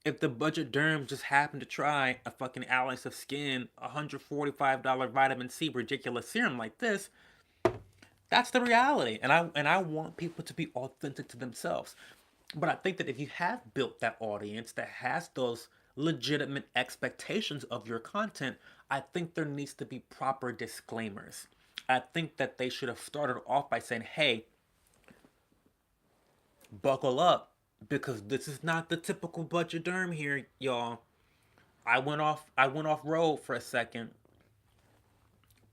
if the budget derm just happened to try a fucking Allies of Skin $145 vitamin C ridiculous serum like this, that's the reality. And I want people to be authentic to themselves. But I think that if you have built that audience that has those legitimate expectations of your content, I think there needs to be proper disclaimers. I think that they should have started off by saying, hey, buckle up, because this is not the typical budget derm here, y'all. I went off road for a second.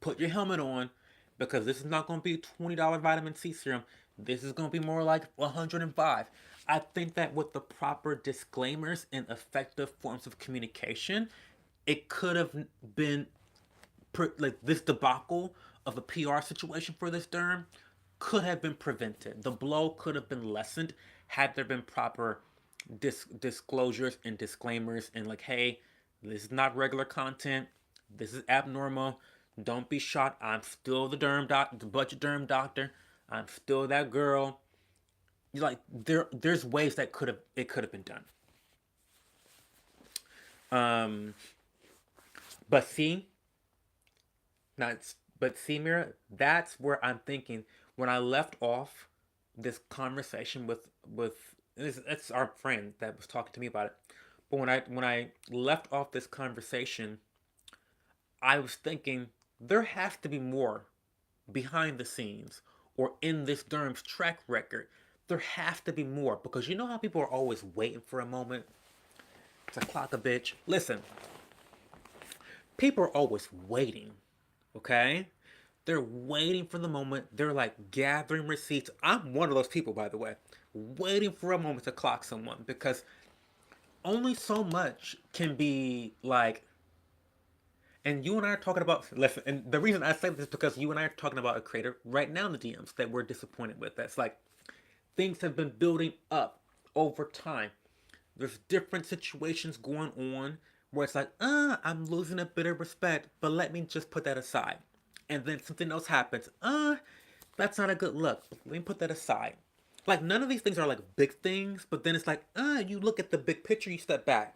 Put your helmet on, because this is not going to be a $20 vitamin C serum. This is going to be more like 105. I think that with the proper disclaimers and effective forms of communication, it could have been like this debacle of a PR situation for this derm could have been prevented. The blow could have been lessened had there been proper disclosures and disclaimers and like, hey, this is not regular content. This is abnormal. Don't be shocked. I'm still the budget derm doctor. I'm still that girl. Like there's ways that could have been done. Um, but see, Now, but see, Mira, that's where I'm thinking when I left off this conversation with it's our friend that was talking to me about it. But when I left off this conversation, I was thinking there has to be more behind the scenes or in this derm's track record, there has to be more because you know how people are always waiting for a moment to clock a bitch? Listen, people are always waiting, okay? They're waiting for the moment. They're like gathering receipts. I'm one of those people, by the way, waiting for a moment to clock someone because only so much can be like. And you and I are talking about. Listen, and the reason I say this is because you and I are talking about a creator right now in the DMs that we're disappointed with. That's like things have been building up over time. There's different situations going on where it's like, I'm losing a bit of respect, but let me just put that aside. And then something else happens. That's not a good look. Let me put that aside. Like none of these things are like big things, but then it's like, you look at the big picture, you step back,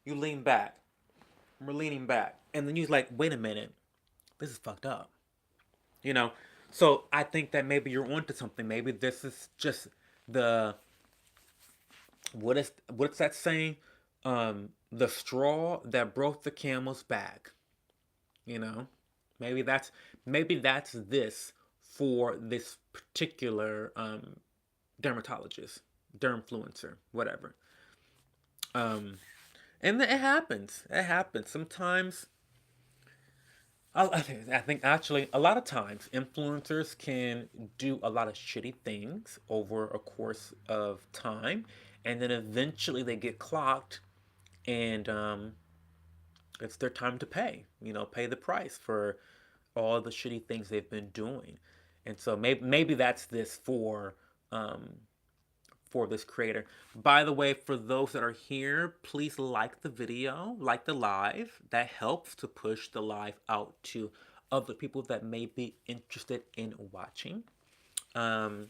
you lean back. We're leaning back. And then you're like, wait a minute, this is fucked up. You know? So I think that maybe you're onto something. Maybe this is just the what's that saying? The straw that broke the camel's back. You know, maybe that's this for this particular dermatologist, dermfluencer, whatever. Um, and it happens. It happens sometimes. I think actually a lot of times influencers can do a lot of shitty things over a course of time, and then eventually they get clocked, and it's their time to pay. You know, pay the price for all the shitty things they've been doing, and so maybe that's this um, for this creator. By the way, for those that are here, please like the video, like the live. That helps to push the live out to other people that may be interested in watching. Um,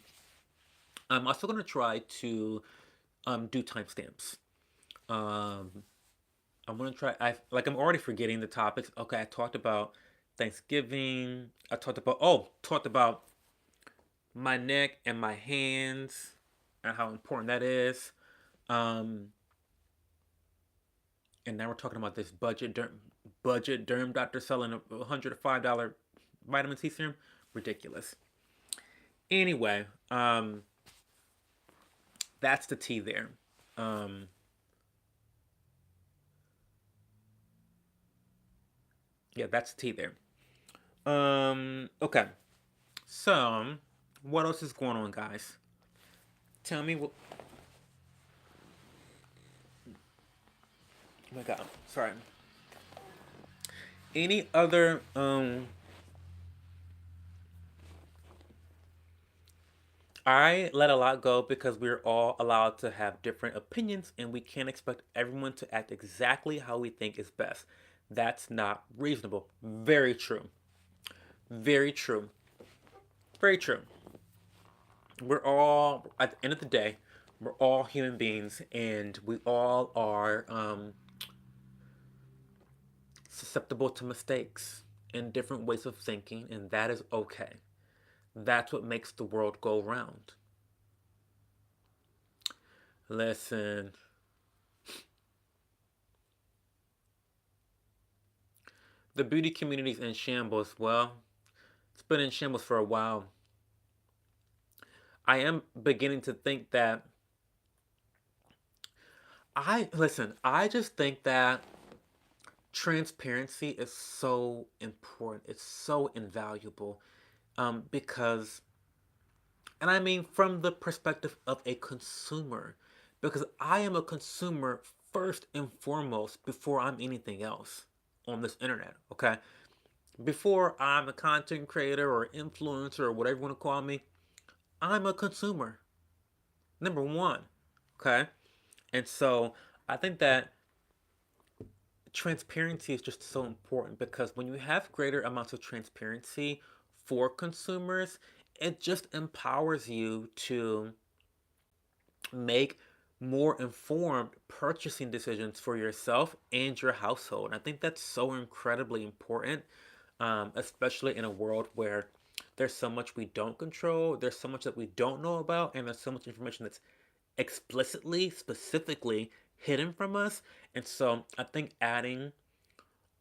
I'm also going to try to do timestamps. Um, I'm going to try. I'm already forgetting the topics. Okay, I talked about Thanksgiving. I talked about my neck and my hands and how important that is. Um, and now we're talking about this budget derm doctor selling a $105 vitamin C serum. Ridiculous. Anyway, that's the tea there. Um, yeah, that's the tea there. Okay. So, what else is going on, guys? Tell me what. Oh my God, sorry. Any other I let a lot go because we're all allowed to have different opinions and we can't expect everyone to act exactly how we think is best. That's not reasonable. Very true. Very true. Very true. We're all, at the end of the day, we're all human beings and we all are susceptible to mistakes and different ways of thinking, and that is okay. That's what makes the world go round. Listen, the beauty community's in shambles. Well, it's been in shambles for a while. I am beginning to think that I just think that transparency is so important. It's so invaluable. Because and I mean from the perspective of a consumer. Because I am a consumer first and foremost before I'm anything else on this internet, okay? Before I'm a content creator or influencer or whatever you want to call me, I'm a consumer. Number one. Okay? And so I think that transparency is just so important because when you have greater amounts of transparency for consumers, it just empowers you to make more informed purchasing decisions for yourself and your household. I think that's so incredibly important, especially in a world where there's so much we don't control, there's so much that we don't know about, and there's so much information that's explicitly, specifically hidden from us. And so I think adding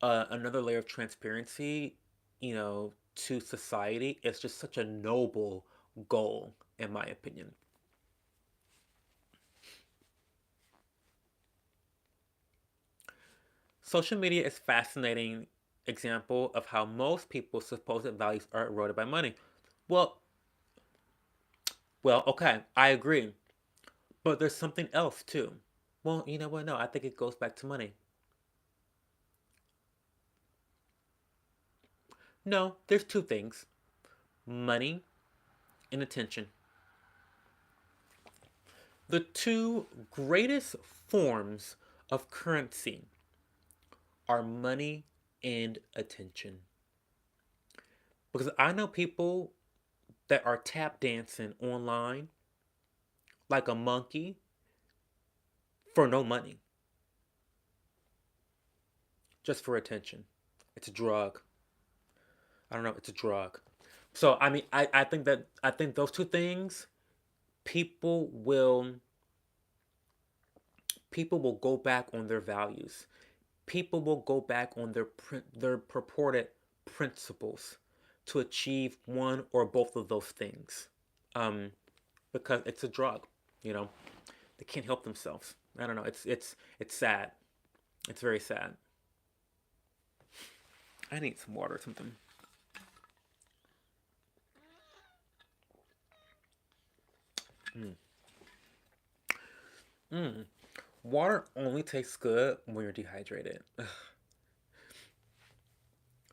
another layer of transparency, to society is just such a noble goal, in my opinion. Social media is fascinating example of how most people's supposed values are eroded by money. Well, okay, I agree. But there's something else too. Well, you know what? No, I think it goes back to money. No, there's two things: money and attention. The two greatest forms of currency are money and attention. Because I know people that are tap dancing online like a monkey for no money, just for attention. It's a drug. I don't know, it's a drug. So I mean I think those two things people will people will go back on their values. People will go back on their purported principles to achieve one or both of those things. Um, because it's a drug, you know. They can't help themselves. I don't know. It's sad. It's very sad. I need some water or something. Mm. Mm. Water only tastes good when you're dehydrated.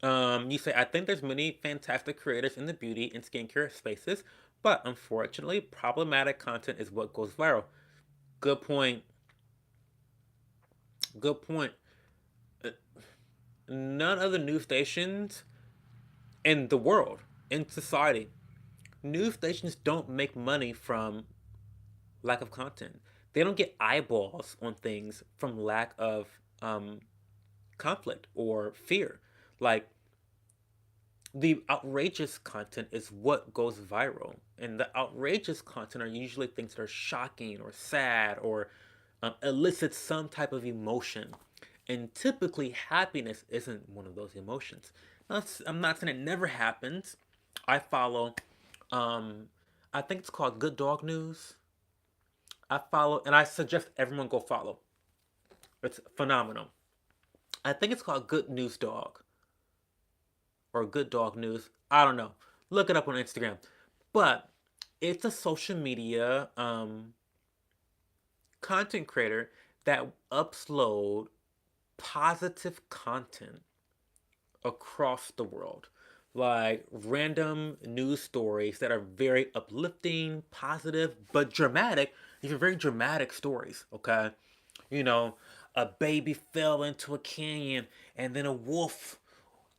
You say, I think there's many fantastic creators in the beauty and skincare spaces, but unfortunately, problematic content is what goes viral. Good point. Good point. Uh, None of the news stations in the world, in society, news stations don't make money from lack of content. They don't get eyeballs on things from lack of um, conflict or fear. Like, the outrageous content is what goes viral. And the outrageous content are usually things that are shocking or sad or elicit some type of emotion. And typically, happiness isn't one of those emotions. Now, I'm not saying it never happens. I follow, um, I think it's called Good Dog News. I follow, and I suggest everyone go follow. It's phenomenal. I think it's called Good News Dog or Good Dog News. I don't know. Look it up on Instagram. But it's a social media content creator that upload positive content across the world. Like random news stories that are very uplifting, positive, but dramatic. These are very dramatic stories, okay? You know, a baby fell into a canyon and then a wolf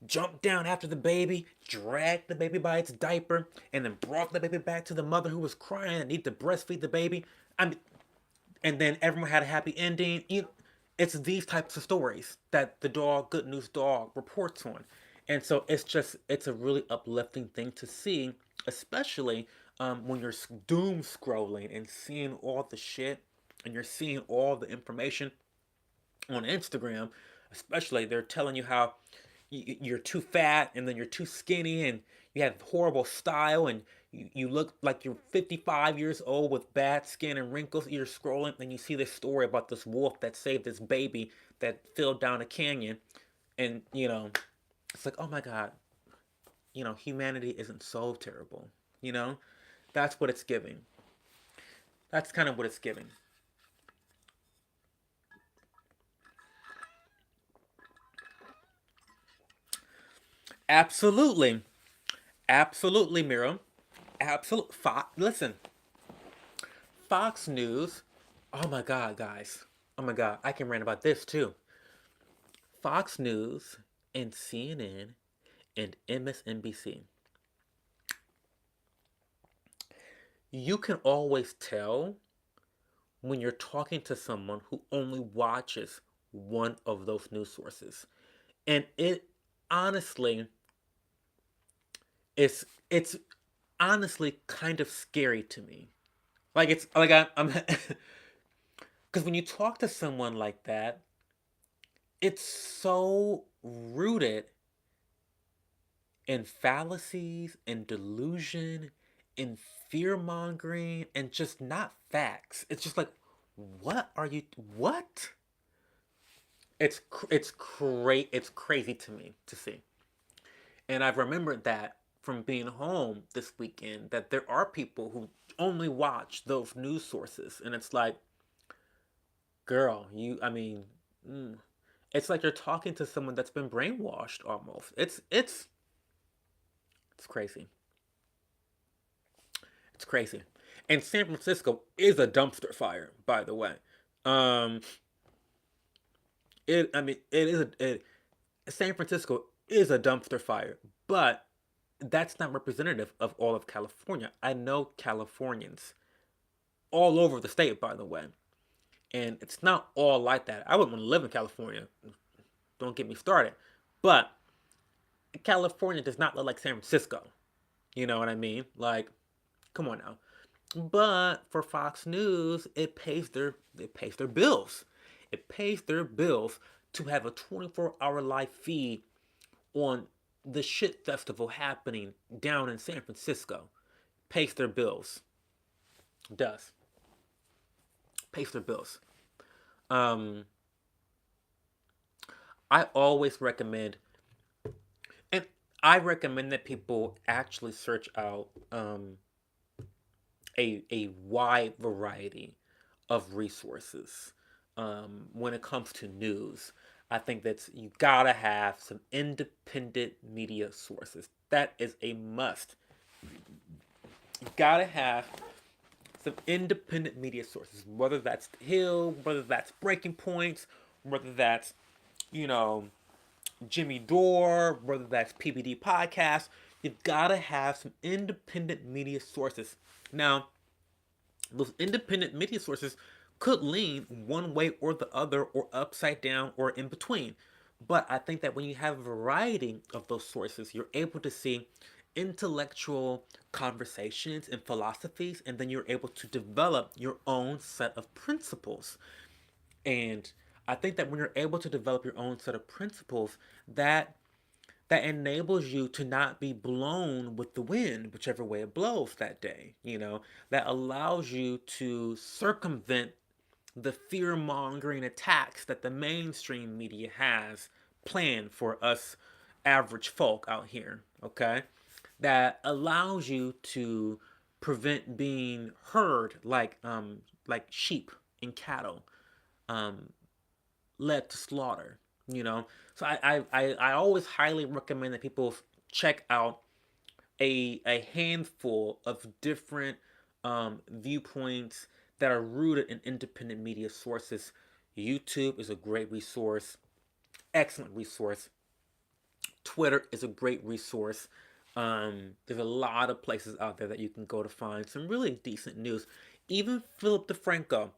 jumped down after the baby, dragged the baby by its diaper, and then brought the baby back to the mother who was crying and needed to breastfeed the baby. I mean, and then everyone had a happy ending. It's these types of stories that the dog, Good News Dog, reports on, and so it's a really uplifting thing to see, especially when you're doom scrolling and seeing all the shit, and you're seeing all the information on Instagram, especially they're telling you how you're too fat and then you're too skinny and you have horrible style and you look like you're 55 years old with bad skin and wrinkles. You're scrolling and you see this story about this wolf that saved this baby that fell down a canyon. And, it's like, oh my God, humanity isn't so terrible. You know, that's what it's giving. That's kind of what it's giving. Absolutely. Absolutely, Mira. Absolute. Listen, Fox News. Oh my God, guys. Oh my God, I can rant about this too. Fox News and CNN and MSNBC. You can always tell when you're talking to someone who only watches one of those news sources. And it honestly it's honestly kind of scary to me. Like it's like I'm because when you talk to someone like that, it's so rooted in fallacies and delusion and fear mongering and just not facts. It's just like, what are you? What? it's crazy to me to see. And I've remembered that from being home this weekend that there are people who only watch those news sources, and it's like, girl, mm, it's like you're talking to someone that's been brainwashed almost. It's crazy. It's crazy. And San Francisco is a dumpster fire, by the way. Um, it is San Francisco is a dumpster fire, but that's not representative of all of California. I know Californians all over the state, by the way, and it's not all like that. I wouldn't want to live in California. Don't get me started. But California does not look like San Francisco. You know what I mean? Like, come on now. But for Fox News, it pays their bills. It pays their bills to have a 24-hour live feed on the shit festival happening down in San Francisco. Pays their bills. Does. Pays their bills. Um, I always recommend, and I recommend that people actually search out a wide variety of resources when it comes to news. I think that you gotta have some independent media sources. That is a must. You gotta have some independent media sources, whether that's The Hill, whether that's Breaking Points, whether that's, you know, Jimmy Dore, whether that's PBD Podcast. You've gotta have some independent media sources. Now, those independent media sources could lean one way or the other, or upside down, or in between. But I think that when you have a variety of those sources, you're able to see intellectual conversations and philosophies, and then you're able to develop your own set of principles. And I think that when you're able to develop your own set of principles, that enables you to not be blown with the wind, whichever way it blows that day. That allows you to circumvent the fear mongering attacks that the mainstream media has planned for us average folk out here. Okay, that allows you to prevent being herd like sheep and cattle, um, led to slaughter. You know, so I always highly recommend that people check out a handful of different viewpoints that are rooted in independent media sources. YouTube is a great resource, excellent resource. Twitter is a great resource. There's a lot of places out there that you can go to find some really decent news. Even Philip DeFranco.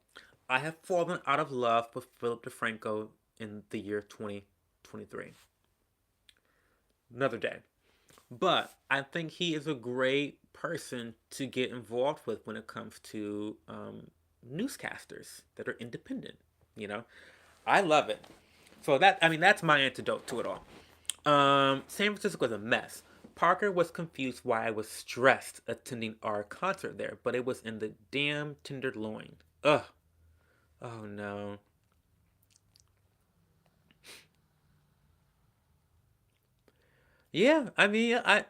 I have fallen out of love with Philip DeFranco in the year 2023. Another day. But I think he is a great person to get involved with when it comes to newscasters that are independent. You know, I love it. So that's my antidote to it all. San Francisco was a mess. Parker was confused why I was stressed attending our concert there, but it was in the damn Tenderloin. Ugh. Oh no. Yeah, I mean, I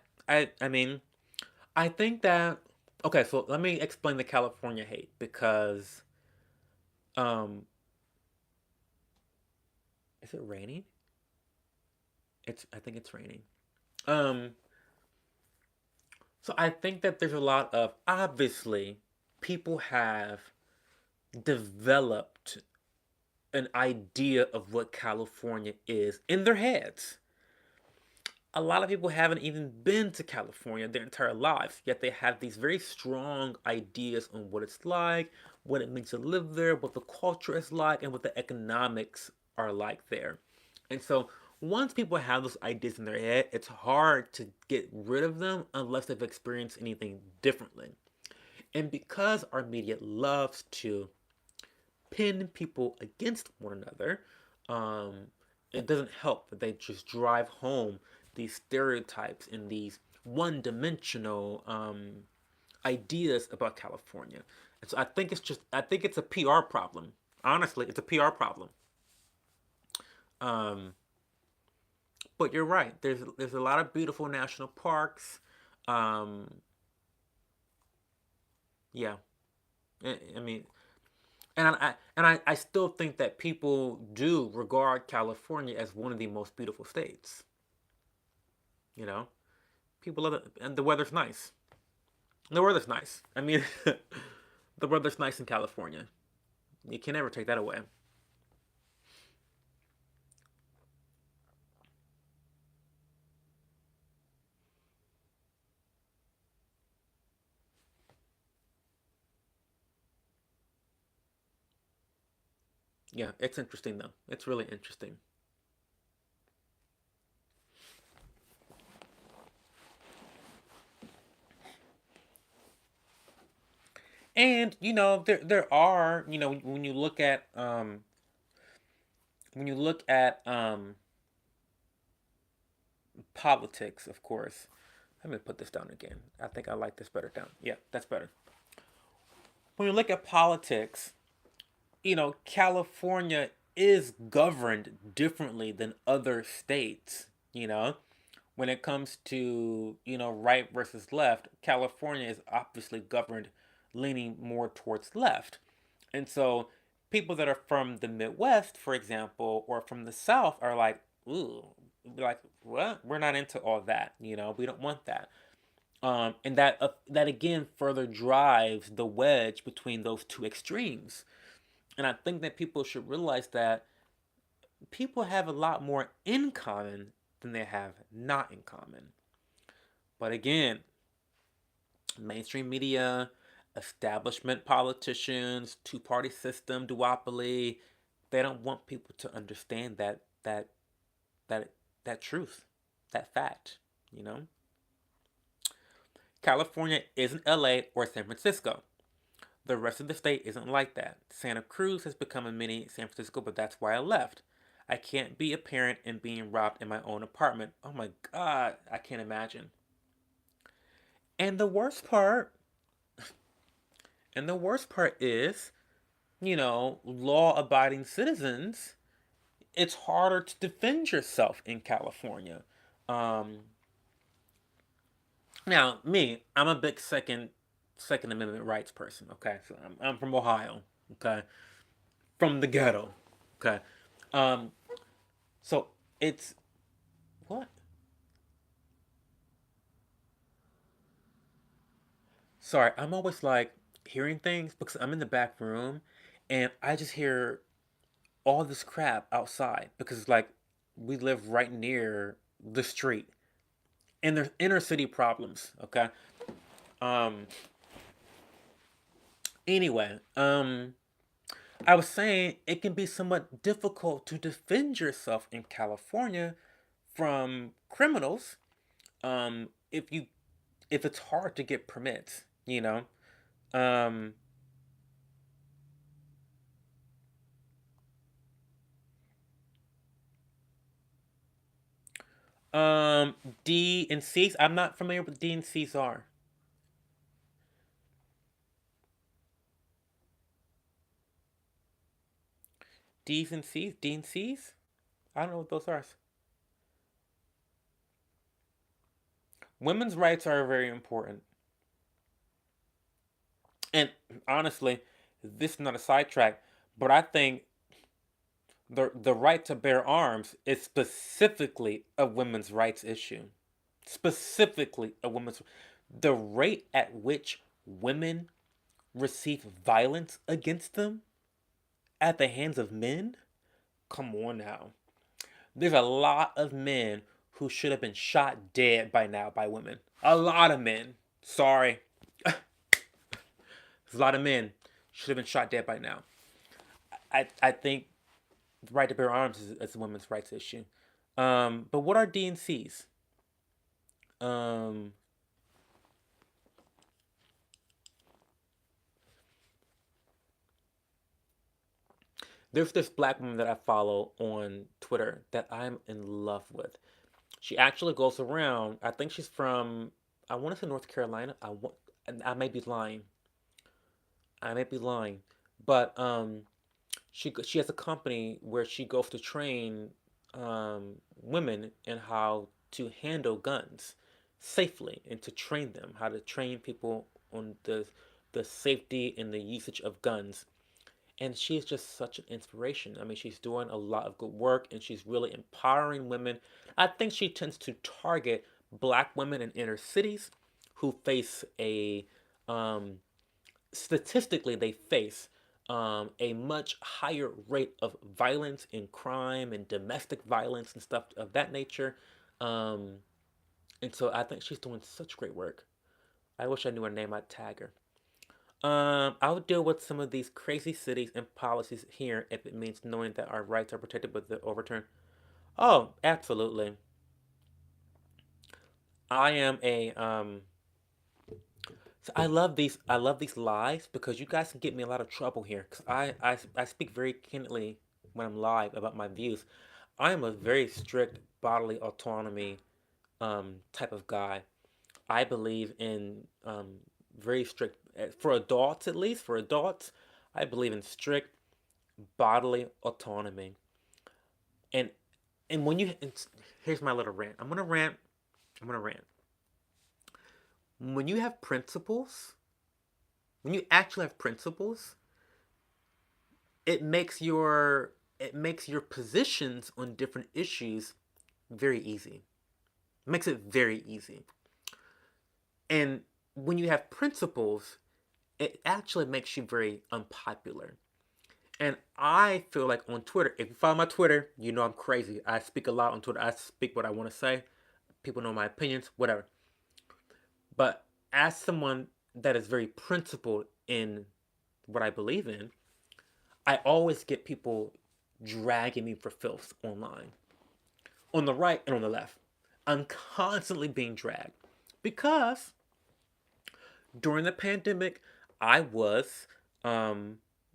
think that okay. So let me explain the California hate because um, is it raining? I think it's raining. Um, so I think that there's a lot of obviously people have developed an idea of what California is in their heads. A lot of people haven't even been to California their entire lives, yet they have these very strong ideas on what it's like, what it means to live there, what the culture is like, and what the economics are like there. And so, once people have those ideas in their head, it's hard to get rid of them unless they've experienced anything differently. And because our media loves to pin people against one another, um, it doesn't help that they just drive home these stereotypes and these one-dimensional ideas about California. And so I think it's a PR problem. Honestly, it's a PR problem. Um, but you're right. There's a lot of beautiful national parks. Um, yeah, I mean, I still think that people do regard California as one of the most beautiful states. You know, people love it, and the weather's nice. The weather's nice. I mean, the weather's nice in California. You can never take that away. Yeah, it's interesting though. It's really interesting. And there are when you look at politics, of course. Let me put this down again. I think I like this better down. Yeah, that's better. When you look at politics, California is governed differently than other states. When it comes to right versus left, California is obviously governed leaning more towards left. And so people that are from the Midwest, for example, or from the South are like, ooh, like, what? We're not into all that. We don't want that. And that again further drives the wedge between those two extremes. And I think that people should realize that people have a lot more in common than they have not in common. But again, mainstream media, establishment politicians, two-party system, duopoly, they don't want people to understand that that truth, that fact, you know? California isn't LA or San Francisco. The rest of the state isn't like that. Santa Cruz has become a mini San Francisco, but that's why I left. I can't be a parent and being robbed in my own apartment. Oh my god, I can't imagine. And the worst part, and the worst part is, law abiding citizens, it's harder to defend yourself in California. Um, Now, me, I'm a big Second Amendment rights person. Okay, so I'm from Ohio. Okay, from the ghetto. Okay, um, so it's what? Sorry, I'm always like hearing things because I'm in the back room, and I just hear all this crap outside because like we live right near the street, and there's inner city problems. Okay. Um. Anyway, I was saying it can be somewhat difficult to defend yourself in California from criminals. If you if it's hard to get permits, Um, um, D and C's. I'm not familiar with D and C's are. D's and C's. D and C's. I don't know what those are. Women's rights are very important, and honestly, this is not a sidetrack, but I think the right to bear arms is specifically a women's rights issue. Specifically, a women's the rate at which women receive violence against them at the hands of men. Come on now. There's a lot of men who should have been shot dead by now by women. A lot of men. Sorry. There's a lot of men should have been shot dead by now. I think the right to bear arms is a women's rights issue. But what are DNCs? Um, there's this black woman that I follow on Twitter that I'm in love with. She actually goes around. I think she's from. I want to say North Carolina. I may be lying. I may be lying, but she has a company where she goes to train. women in how to handle guns safely and to train them, how to train people on the safety and the usage of guns. And she is just such an inspiration. I mean, she's doing a lot of good work and she's really empowering women. I think she tends to target black women in inner cities who face um, statistically, they face a much higher rate of violence and crime and domestic violence and stuff of that nature. Um, and so I think she's doing such great work. I wish I knew her name. I'd tag her. I'll deal with some of these crazy cities and policies here if it means knowing that our rights are protected with the overturn. Oh, absolutely. I am a So I love these lies because you guys can get me in a lot of trouble here because I speak very candidly when I'm live about my views. I am a very strict bodily autonomy type of guy. I believe in very strict for adults, at least for adults. I believe in strict bodily autonomy. And and when you here's my little rant. I'm gonna rant. I'm gonna rant. When you have principles, when you actually have principles, it makes your positions on different issues very easy. It makes it very easy. And when you have principles, it actually makes you very unpopular. And I feel like on Twitter, if you follow my Twitter, you know I'm crazy. I speak a lot on Twitter. I speak what I want to say. People know my opinions, whatever. But as someone that is very principled in what I believe in, I always get people dragging me for filth online, on the right and on the left. I'm constantly being dragged because during the pandemic, I was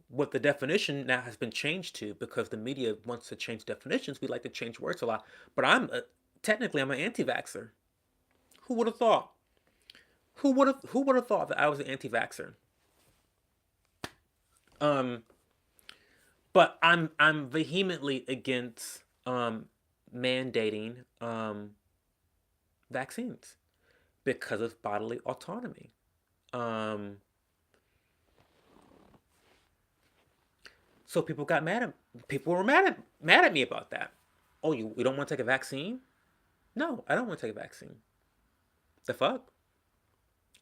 what the definition now has been changed to because the media wants to change definitions. We like to change words a lot, but technically I'm an anti-vaxxer. Who would have thought? Who would have thought that I was an anti-vaxxer? Um, but I'm vehemently against mandating vaccines because of bodily autonomy. Um, so people were mad at me about that. Oh, you don't want to take a vaccine? No, I don't want to take a vaccine. The fuck?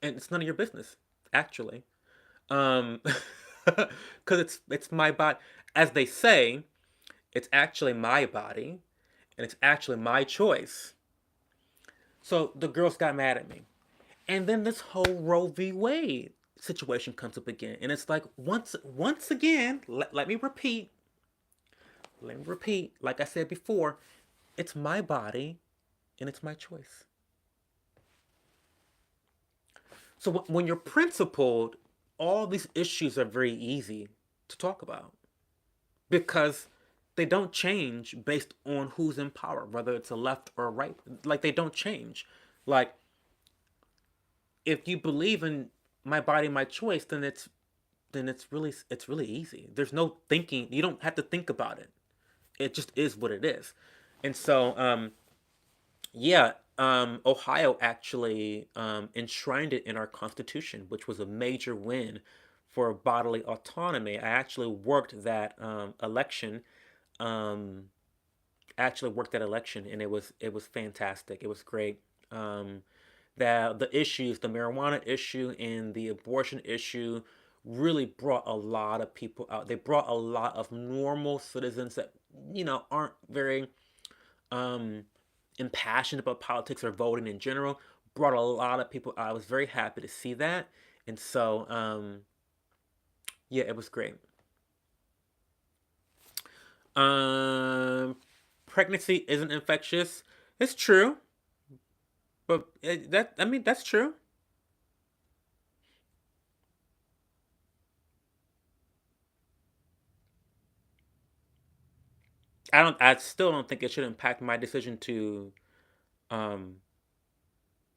And it's none of your business, actually. Um, because it's my body. As they say, it's actually my body, and it's actually my choice. So the girls got mad at me. And then this whole Roe v. Wade situation comes up again. And it's like once again, let me repeat, like I said before, it's my body and it's my choice. So when you're principled, all these issues are very easy to talk about because they don't change based on who's in power, whether it's a left or a right. Like they don't change. Like if you believe in my body, my choice, then it's really easy. There's no thinking. You don't have to think about it. It just is what it is. And so yeah, Ohio actually enshrined it in our Constitution, which was a major win for bodily autonomy. I actually worked that election. Um, actually worked that election, and it was fantastic. It was great. Um, the issues, the marijuana issue and the abortion issue, really brought a lot of people out. They brought a lot of normal citizens that aren't very um, impassioned about politics or voting in general. Brought a lot of people out. I was very happy to see that, and so yeah, it was great. Um, Pregnancy isn't infectious. It's true, but I mean that's true. I still don't think it should impact my decision to um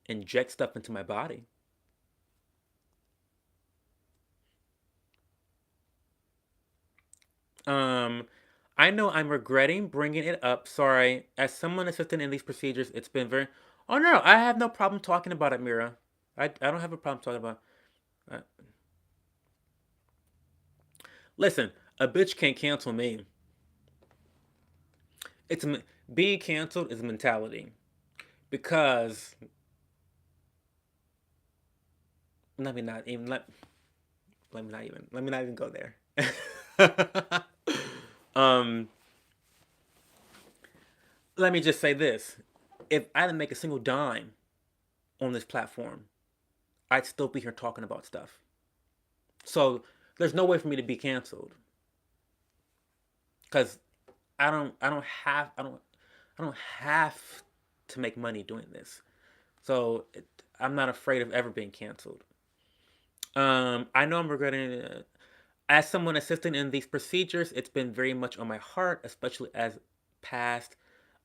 inject stuff into my body. Um, I know I'm regretting bringing it up. Sorry. As someone assisting in these procedures, it's been very. Oh no, I have no problem talking about it, Mira. I don't have a problem talking about. Uh, Listen, a bitch can't cancel me. It's being canceled is a mentality because let me not even let me not even go there. um, let me just say this: if I didn't make a single dime on this platform, I'd still be here talking about stuff. So there's no way for me to be canceled because I don't have to make money doing this. So I'm not afraid of ever being canceled. I know I'm regretting it. As someone assisting in these procedures, it's been very much on my heart, especially as past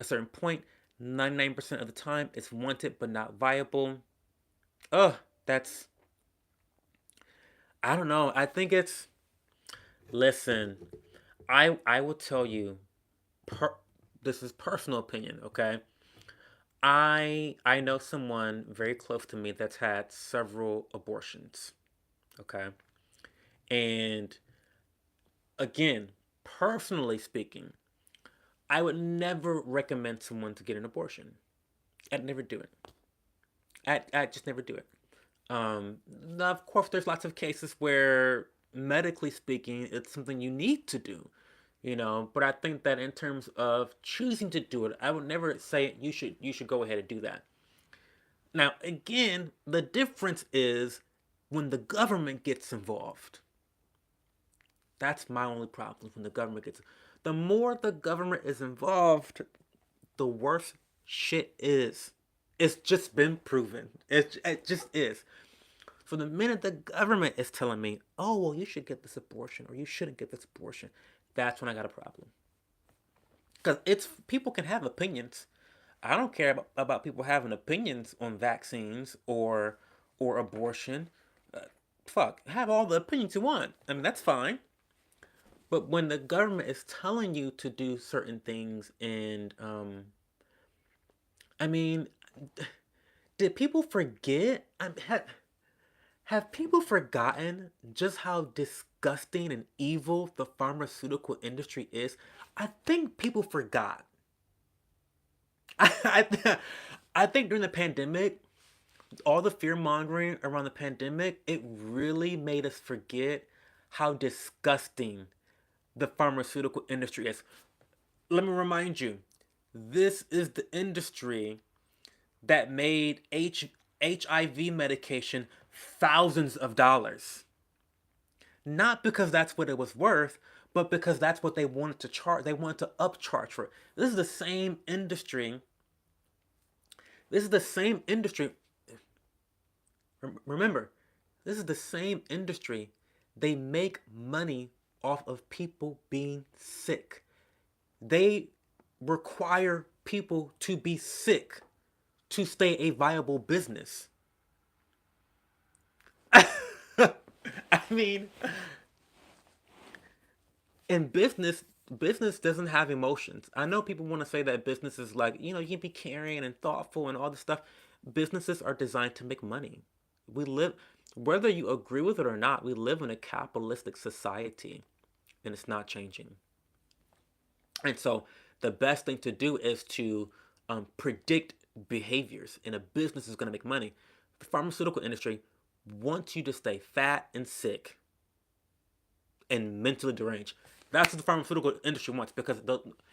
a certain point. 99% of the time, it's wanted but not viable. Ugh, that's, I don't know. I think it's, listen, I will tell you, per, this is personal opinion, okay? I know someone very close to me that's had several abortions, okay? And again, personally speaking, I would never recommend someone to get an abortion. I'd never do it. I just never do it. Now, of course, there's lots of cases where, medically speaking, it's something you need to do, you know. But I think that in terms of choosing to do it, I would never say you should go ahead and do that. Now, again, the difference is when the government gets involved. That's my only problem when the government gets. The more the government is involved, the worse shit is. It's just been proven. It just is. So the minute the government is telling me, oh, well, you should get this abortion or you shouldn't get this abortion, that's when I got a problem. Because it's people can have opinions. I don't care about people having opinions on vaccines or abortion. Uh, Fuck, have all the opinions you want. I mean, that's fine. But when the government is telling you to do certain things, and I mean, did people forget? Have people forgotten just how disgusting and evil the pharmaceutical industry is? I think people forgot. I, I think during the pandemic, all the fear mongering around the pandemic, it really made us forget how disgusting the pharmaceutical industry is. Let me remind you, this is the industry that made HIV medication thousands of dollars. Not because that's what it was worth, but because that's what they wanted to charge. They wanted to upcharge for it. This is the same industry. This is the same industry. Remember, this is the same industry. They make money off of people being sick. They require people to be sick to stay a viable business. I mean, in business doesn't have emotions. I know people want to say that business is like, you know, you can be caring and thoughtful and all this stuff. Businesses are designed to make money. We live, whether you agree with it or not, we live in a capitalistic society and it's not changing. And so the best thing to do is to predict behaviors, and a business is going to make money. The pharmaceutical industry wants you to stay fat and sick and mentally deranged. That's what the pharmaceutical industry wants because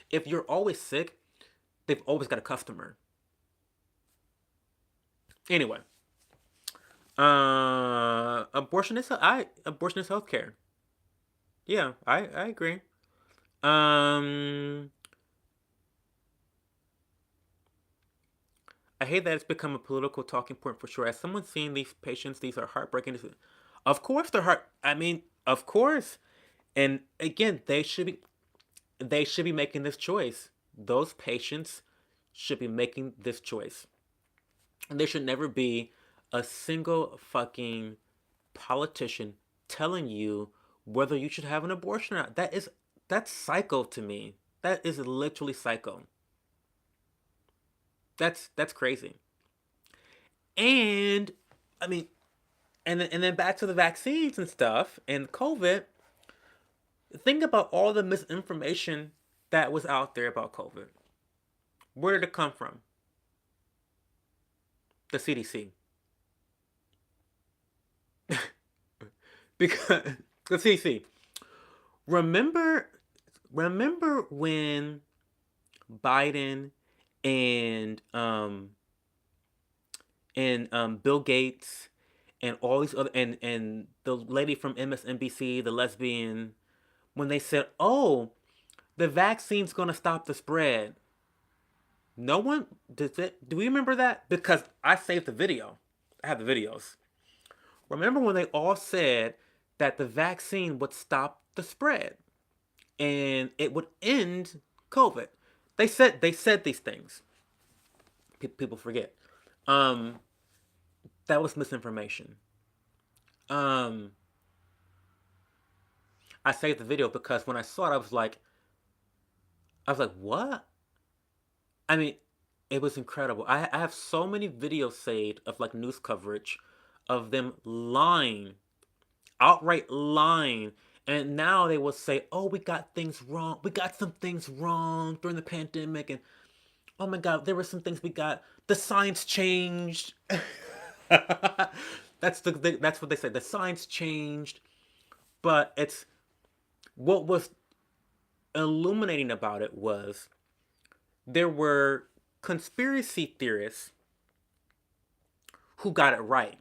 if you're always sick, they've always got a customer. Anyway, abortion is healthcare. Yeah, I agree. Um, I hate that it's become a political talking point for sure. As someone seeing these patients, these are heartbreaking. Of course, they're heart. I mean, of course. And again, they should be making this choice. Those patients should be making this choice. And there should never be a single fucking politician telling you whether you should have an abortion or not. That is That's psycho to me. That is literally psycho. That's crazy. And I mean, and then back to the vaccines and stuff and COVID. Think about all the misinformation that was out there about COVID. Where did it come from? The CDC. Because the CDC. Remember remember when Biden and Bill Gates and all these other and the lady from MSNBC, the lesbian, when they said, "Oh, the vaccine's gonna stop the spread." No one does it. Do we remember that? Because I saved the video. I have the videos. Remember when they all said that the vaccine would stop the spread and it would end COVID? They said these things. People forget. Um, that was misinformation. Um, I saved the video because when I saw it, I was like, what? I mean, it was incredible. I have so many videos saved of like news coverage of them lying, outright lying. And now they will say, oh, we got things wrong. We got some things wrong during the pandemic. And oh my God, there were some things we got. The science changed. That's what they say. The science changed. But it's what was illuminating about it was there were conspiracy theorists who got it right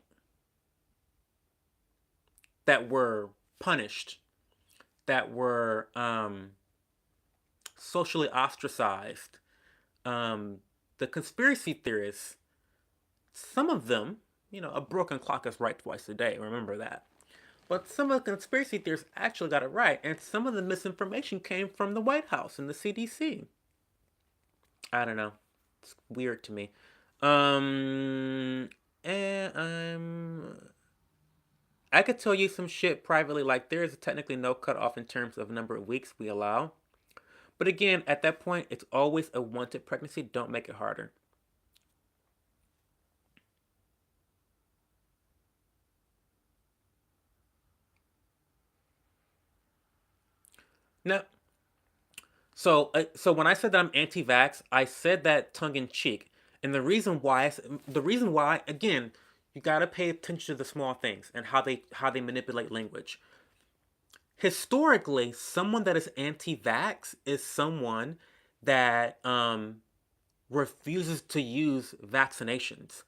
that were punished, that were socially ostracized. The conspiracy theorists, some of them, a broken clock is right twice a day, remember that. But some of the conspiracy theorists actually got it right, and some of the misinformation came from the White House and the CDC. I don't know. It's weird to me. And I could tell you some shit privately, like there is technically no cutoff in terms of number of weeks we allow. But again, at that point, it's always a wanted pregnancy. Don't make it harder. No. So when I said that I'm anti-vax, I said that tongue in cheek, and the reason why, again, you gotta pay attention to the small things and how they manipulate language. Historically, someone that is anti-vax is someone that refuses to use vaccinations.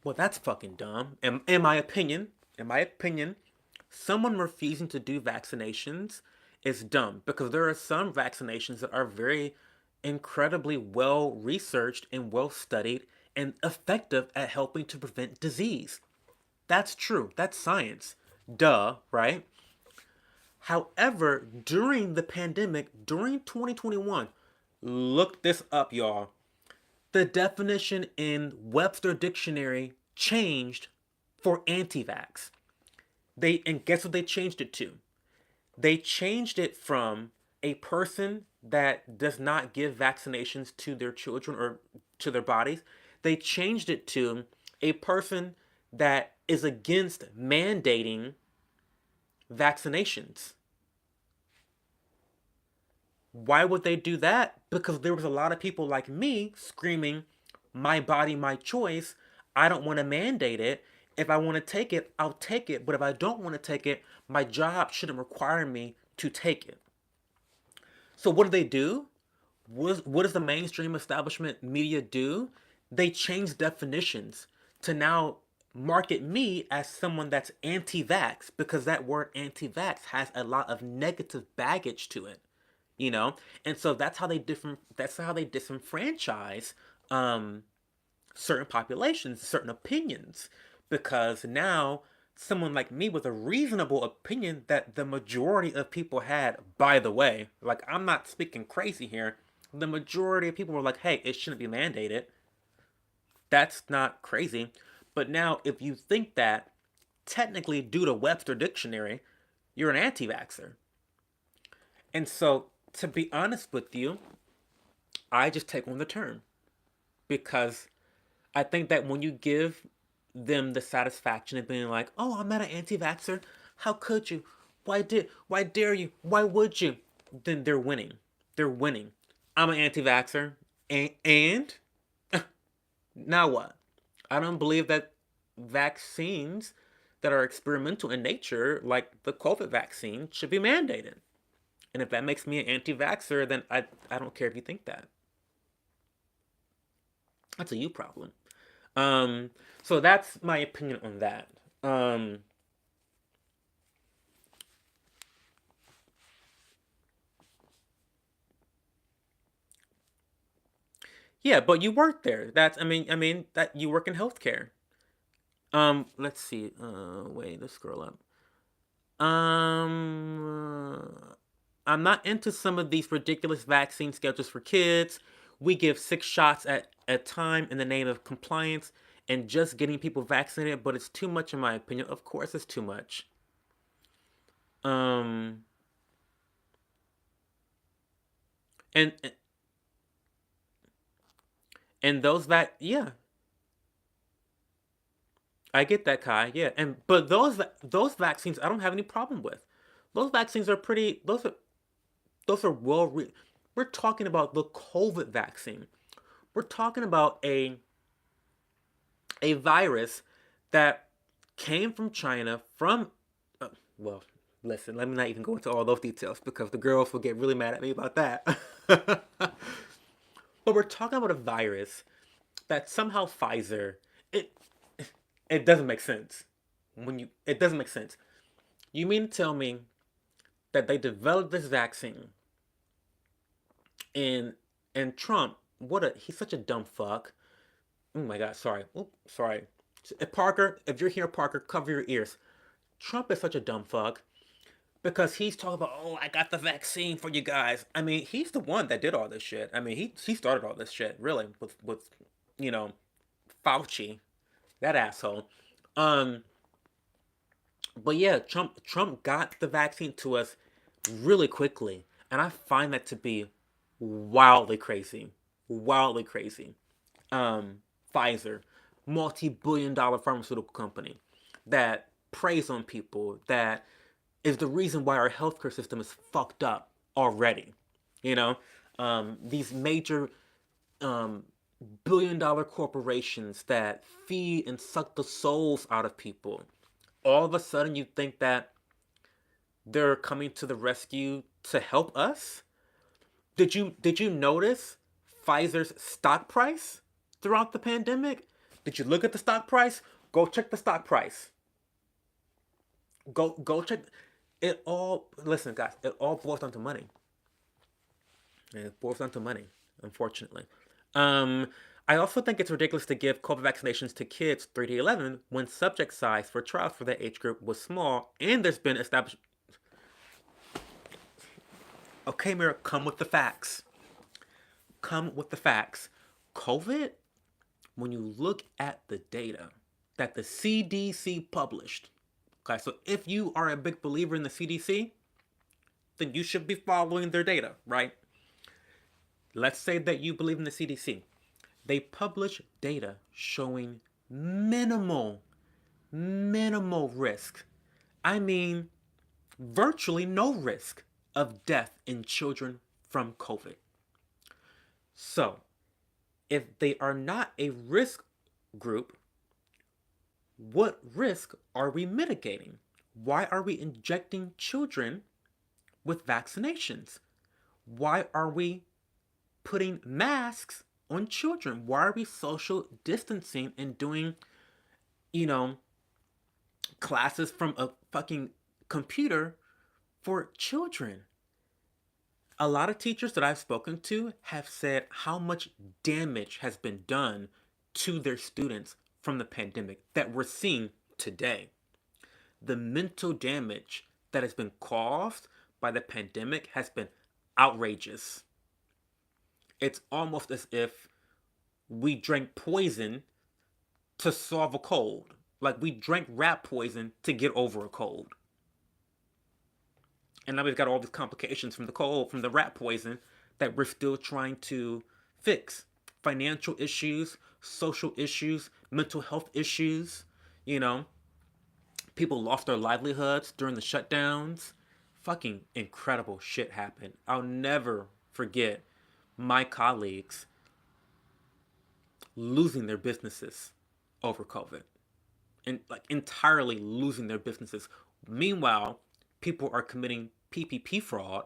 Well, that's fucking dumb. In my opinion, someone refusing to do vaccinations is dumb because there are some vaccinations that are very incredibly well researched and well studied and effective at helping to prevent disease. That's true. That's science. Duh, right? However, during the pandemic, during 2021, look this up, y'all. The definition in Webster Dictionary changed for anti vax. And guess what they changed it to? They changed it from a person that does not give vaccinations to their children or to their bodies. They changed it to a person that is against mandating vaccinations. Why would they do that? Because there was a lot of people like me screaming, my body, my choice. I don't want to mandate it. If I want to take it, I'll take it. But if I don't want to take it, my job shouldn't require me to take it. So what do they do? What does the mainstream establishment media do? They change definitions to now market me as someone that's anti-vax because that word anti-vax has a lot of negative baggage to it, you know. And so that's how they disenfranchise um, certain populations, certain opinions, because now someone like me with a reasonable opinion that the majority of people had, by the way, like I'm not speaking crazy here, the majority of people were like, hey, it shouldn't be mandated. That's not crazy. But now, if you think that, technically, due to Webster Dictionary, you're an anti vaxxer. And so, to be honest with you, I just take on the term because I think that when you give them the satisfaction of being like, "Oh, I'm not an anti-vaxxer. How could you? Why dare you? Why would you?" Then they're winning. They're winning. I'm an anti-vaxxer, and now what? I don't believe that vaccines that are experimental in nature, like the COVID vaccine, should be mandated. And if that makes me an anti-vaxxer, then I don't care if you think that. That's a you problem. Um, so that's my opinion on that. Um, yeah, but you work there. I mean that you work in healthcare. Let's see. Wait, let's scroll up. I'm not into some of these ridiculous vaccine schedules for kids. We give 6 shots at a time in the name of compliance and just getting people vaccinated, but it's too much in my opinion. Of course, it's too much. Um, and those yeah, I get that, Kai. Yeah, and but those vaccines I don't have any problem with. Those vaccines are pretty. Those are we're talking about the COVID vaccine. We're talking about a virus that came from China from well, listen, let me not even go into all those details because the girls will get really mad at me about that. But we're talking about a virus that somehow Pfizer it it doesn't make sense. It doesn't make sense. You mean to tell me that they developed this vaccine and Trump, he's such a dumb fuck. Oh my god, sorry. Oops, sorry. Parker, if you're here, Parker, cover your ears. Trump is such a dumb fuck because he's talking about, oh, I got the vaccine for you guys. I mean, he's the one that did all this shit. I mean, he started all this shit, really, with you know, Fauci, that asshole. Um, but yeah, Trump got the vaccine to us really quickly, and I find that to be wildly crazy, wildly crazy. Um, Pfizer, multi-billion-dollar pharmaceutical company that preys on people, that is the reason why our healthcare system is fucked up already. You know, these major um, billion-dollar corporations that feed and suck the souls out of people. All of a sudden, you think that they're coming to the rescue to help us? Did you notice Pfizer's stock price throughout the pandemic? Did you look at the stock price? Go check the stock price. Go check it all. Listen, guys, it all boils down to money. It boils down to money, unfortunately. Um, I also think it's ridiculous to give COVID vaccinations to kids 3 to 11 when subject size for trials for that age group was small and there's been established. Okay, Mira, come with the facts. Come with the facts. COVID, when you look at the data that the CDC published, okay, so if you are a big believer in the CDC, then you should be following their data, right? Let's say that you believe in the CDC. They publish data showing minimal, minimal risk. I mean, virtually no risk of death in children from COVID. So, if they are not a risk group, what risk are we mitigating? Why are we injecting children with vaccinations? Why are we putting masks on children? Why are we social distancing and doing, you know, classes from a fucking computer for children? A lot of teachers that I've spoken to have said how much damage has been done to their students from the pandemic that we're seeing today. The mental damage that has been caused by the pandemic has been outrageous. It's almost as if we drank poison to solve a cold. Like we drank rat poison to get over a cold. And now we've got all these complications from the cold, from the rat poison that we're still trying to fix. Financial issues, social issues, mental health issues. You know, people lost their livelihoods during the shutdowns. Fucking incredible shit happened. I'll never forget my colleagues losing their businesses over COVID and like entirely losing their businesses. Meanwhile, people are committing PPP fraud,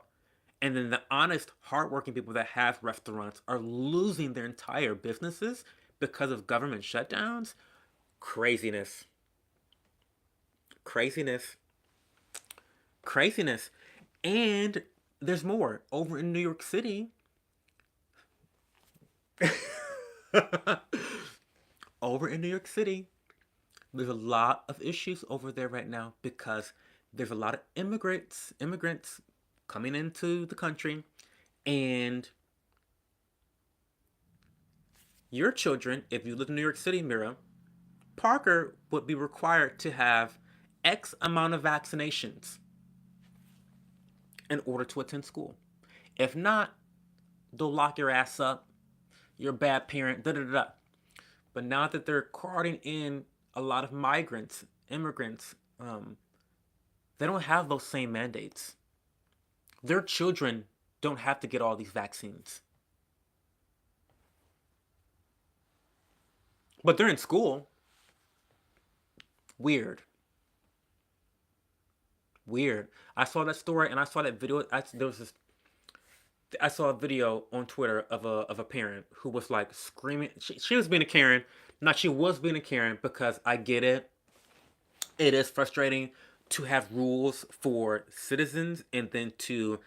and then the honest, hardworking people that have restaurants are losing their entire businesses because of government shutdowns. Craziness. Craziness. Craziness. And there's more. Over in New York City, over in New York City, there's a lot of issues over there right now because there's a lot of immigrants coming into the country, and your children, if you live in New York City, Mira, Parker would be required to have X amount of vaccinations in order to attend school. If not, they'll lock your ass up. You're a bad parent. Da da da. But now that they're carting in a lot of migrants, immigrants, they don't have those same mandates. Their children don't have to get all these vaccines, but they're in school. Weird, weird. I saw that story and I saw that video. There was this. I saw a video on Twitter of a parent who was like screaming. She was being a Karen. Not she was being a Karen because I get it. It is frustrating to have rules for citizens and then to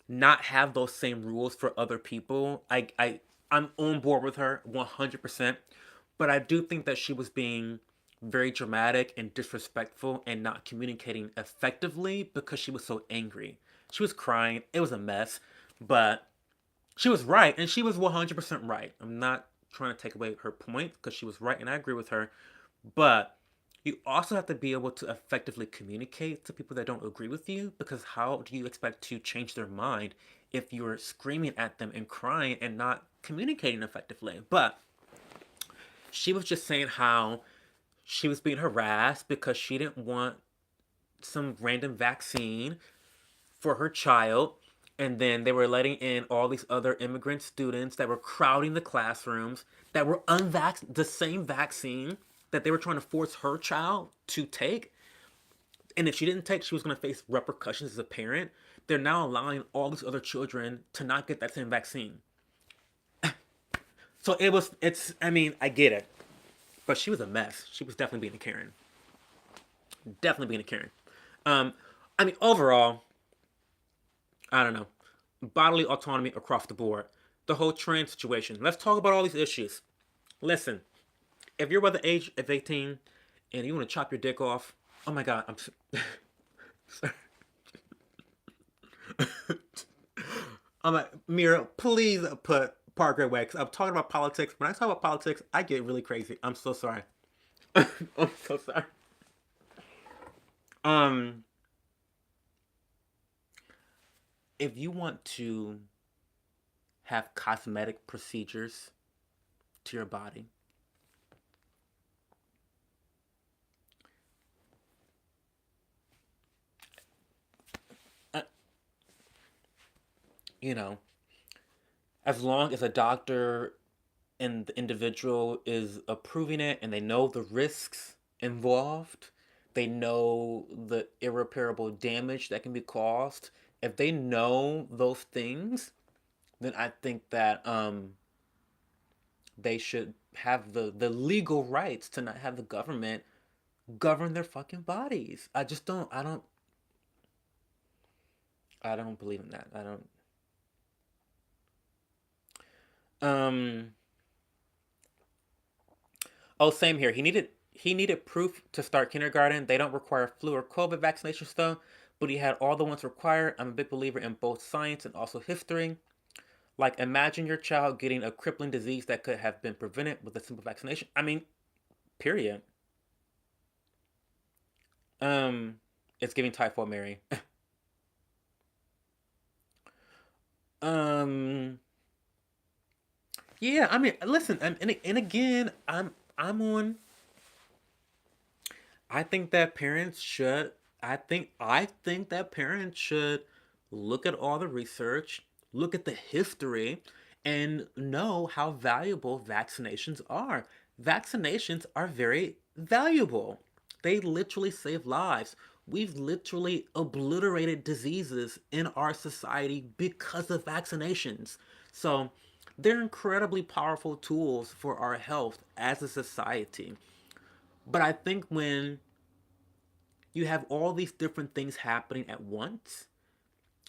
not have those same rules for other people. I'm on board with her 100%, but I do think that she was being very dramatic and disrespectful and not communicating effectively because she was so angry. She was crying. It was a mess, but she was right and she was 100% right. I'm not trying to take away her point because she was right and I agree with her, but you also have to be able to effectively communicate to people that don't agree with you because how do you expect to change their mind if you're screaming at them and crying and not communicating effectively? But she was just saying how she was being harassed because she didn't want some random vaccine for her child. And then they were letting in all these other immigrant students that were crowding the classrooms that were unvaccinated, the same vaccine that they were trying to force her child to take. And if she didn't take, she was going to face repercussions as a parent. They're now allowing all these other children to not get that same vaccine. So I mean, I get it. But she was a mess. She was definitely being a Karen. Definitely being a Karen. Um, I mean, overall, I don't know. Bodily autonomy across the board. The whole trans situation. Let's talk about all these issues. Listen, if you're by the age of 18 and you want to chop your dick off, oh my god, I'm sorry. I'm like, Mira, please put Parker away because I'm talking about politics. When I talk about politics, I get really crazy. I'm so sorry. I'm so sorry. Um, if you want to have cosmetic procedures to your body, uh, you know, as long as a doctor and the individual is approving it and they know the risks involved, they know the irreparable damage that can be caused. If they know those things, then I think that they should have the legal rights to not have the government govern their fucking bodies. I don't believe in that. I don't um Oh, same here. He needed proof to start kindergarten. They don't require flu or COVID vaccinations though, but he had all the ones required. I'm a big believer in both science and also history. Like imagine your child getting a crippling disease that could have been prevented with a simple vaccination. I mean, period. Um it's giving typhoid Mary. Um, yeah, I mean, listen, and again, I'm on. I think that parents should. I think that parents should look at all the research, look at the history, and know how valuable vaccinations are. Vaccinations are very valuable. They literally save lives. We've literally obliterated diseases in our society because of vaccinations. So, they're incredibly powerful tools for our health as a society. But I think when you have all these different things happening at once,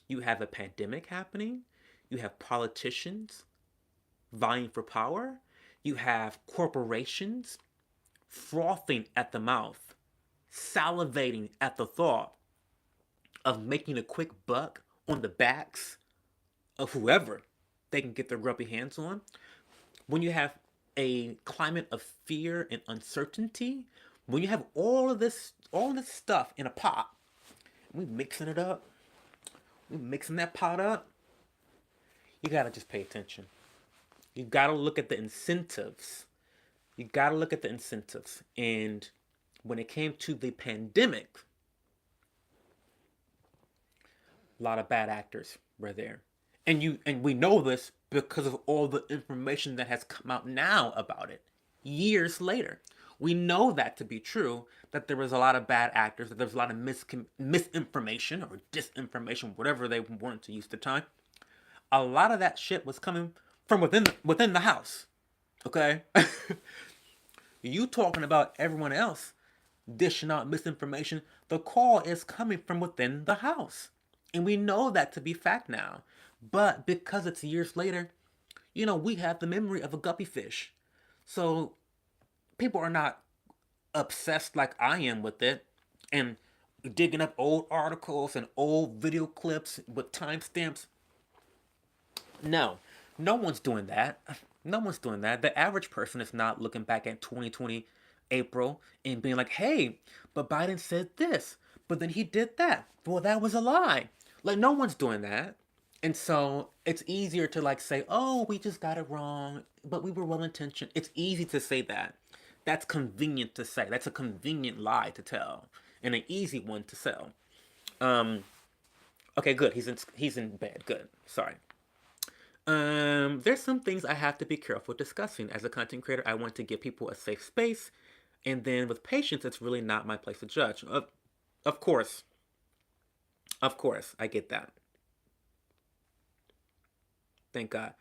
you have a pandemic happening, you have politicians vying for power, you have corporations frothing at the mouth, salivating at the thought of making a quick buck on the backs of whoever they can get their grubby hands on. When you have a climate of fear and uncertainty, when you have all this stuff in a pot, we mixing it up, we mixing that pot up, you gotta just pay attention. You gotta look at the incentives. You gotta look at the incentives. And when it came to the pandemic, a lot of bad actors were there. And we know this because of all the information that has come out now about it years later. We know that to be true, that there was a lot of bad actors, that there was a lot of misinformation or disinformation, whatever they wanted to use at the time. A lot of that shit was coming from within the house. Okay? You talking about everyone else dishing out misinformation, the call is coming from within the house. And we know that to be fact now. But because it's years later, we have the memory of a guppy fish. So people are not obsessed like I am with it and digging up old articles and old video clips with timestamps. No, no one's doing that. No one's doing that. The average person is not looking back at 2020 April and being like, hey, but Biden said this, but then he did that. Well, that was a lie. Like, no one's doing that. And so it's easier to like say, oh, we just got it wrong, but we were well intentioned. It's easy to say that. That's convenient to say. That's a convenient lie to tell and an easy one to sell. Um, okay, good. He's in bed. Good. Sorry. There's some things I have to be careful discussing. As a content creator, I want to give people a safe space, and then with patience, it's really not my place to judge. Of course, of course, I get that. Thank God,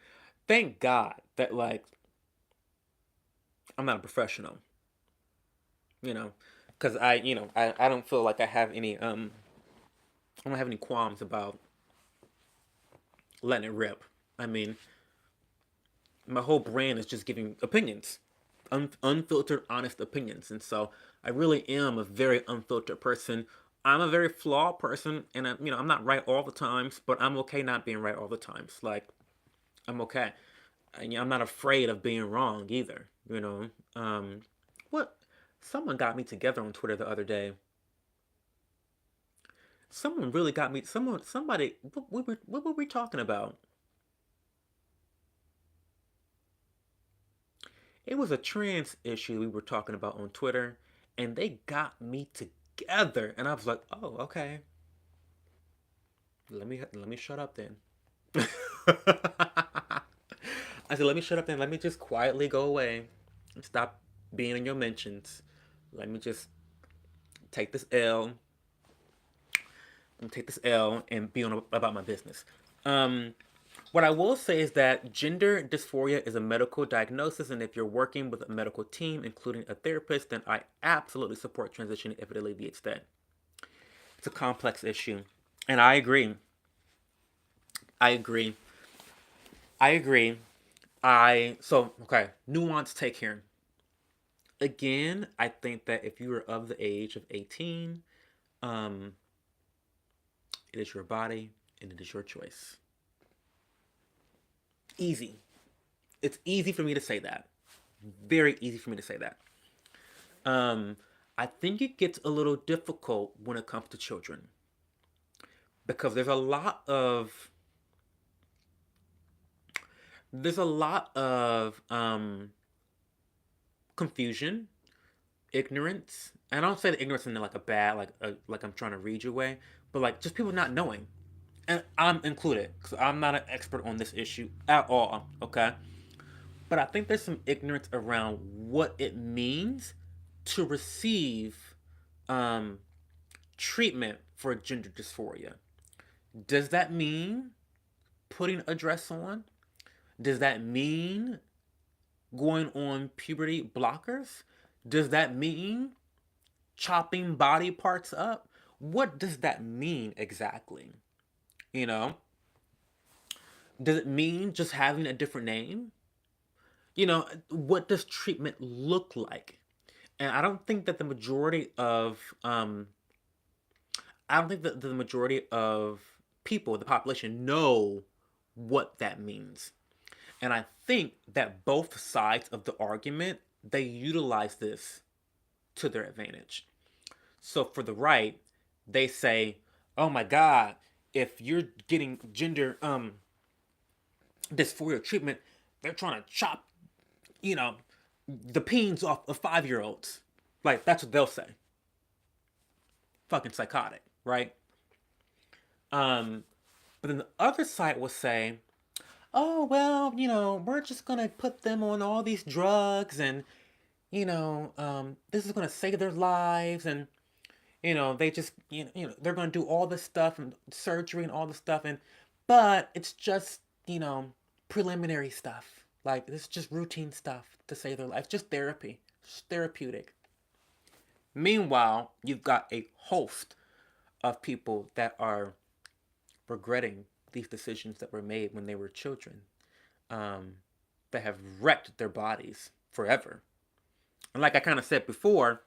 thank God that like I'm not a professional, you know, because I don't feel like I don't have any qualms about letting it rip. I mean, my whole brand is just giving opinions, unfiltered, honest opinions. And so I really am a very unfiltered person. I'm a very flawed person, and I'm not right all the times, but I'm okay not being right all the times. Like I'm okay. And I'm not afraid of being wrong either. What? Someone got me together on Twitter the other day. Someone really got me. Somebody. What were we talking about? It was a trans issue we were talking about on Twitter, and they got me together, and I was like, "Oh, okay. Let me shut up then." I said, "Let me shut up then. Let me just quietly go away and stop being in your mentions. Let me just take this L and take this L and be on about my business." Um, what I will say is that gender dysphoria is a medical diagnosis, and if you're working with a medical team, including a therapist, then I absolutely support transitioning if it alleviates that. It's a complex issue, and I agree. I agree. I agree. Okay, nuance take here. Again, I think that if you are of the age of 18, um, it is your body and it is your choice. Easy. It's easy for me to say that. Very easy for me to say that. Um, I think it gets a little difficult when it comes to children because there's a lot of there's a lot of confusion, ignorance. And I don't say the ignorance in like a bad, like I'm trying to read your way, but like just people not knowing, and I'm included because I'm not an expert on this issue at all. Okay, but I think there's some ignorance around what it means to receive um, treatment for gender dysphoria. Does that mean putting a dress on? Does that mean going on puberty blockers? Does that mean chopping body parts up? What does that mean exactly? You know, does it mean just having a different name? What does treatment look like? And I don't think that the majority of people, the population, know what that means. And I think that both sides of the argument, they utilize this to their advantage. So for the right, they say, "Oh my God, if you're getting gender dysphoria treatment, they're trying to chop, you know, the peens off of 5-year-olds." Like that's what they'll say. Fucking psychotic, right? Um, but then the other side will say, "Oh well, we're just gonna put them on all these drugs, and this is gonna save their lives, and they just they're gonna do all this stuff and surgery and all this stuff, and but it's just preliminary stuff. Like it's just routine stuff to save their life, just therapy, just therapeutic." Meanwhile, you've got a host of people that are regretting these decisions that were made when they were children, um, that have wrecked their bodies forever. And like I kind of said before,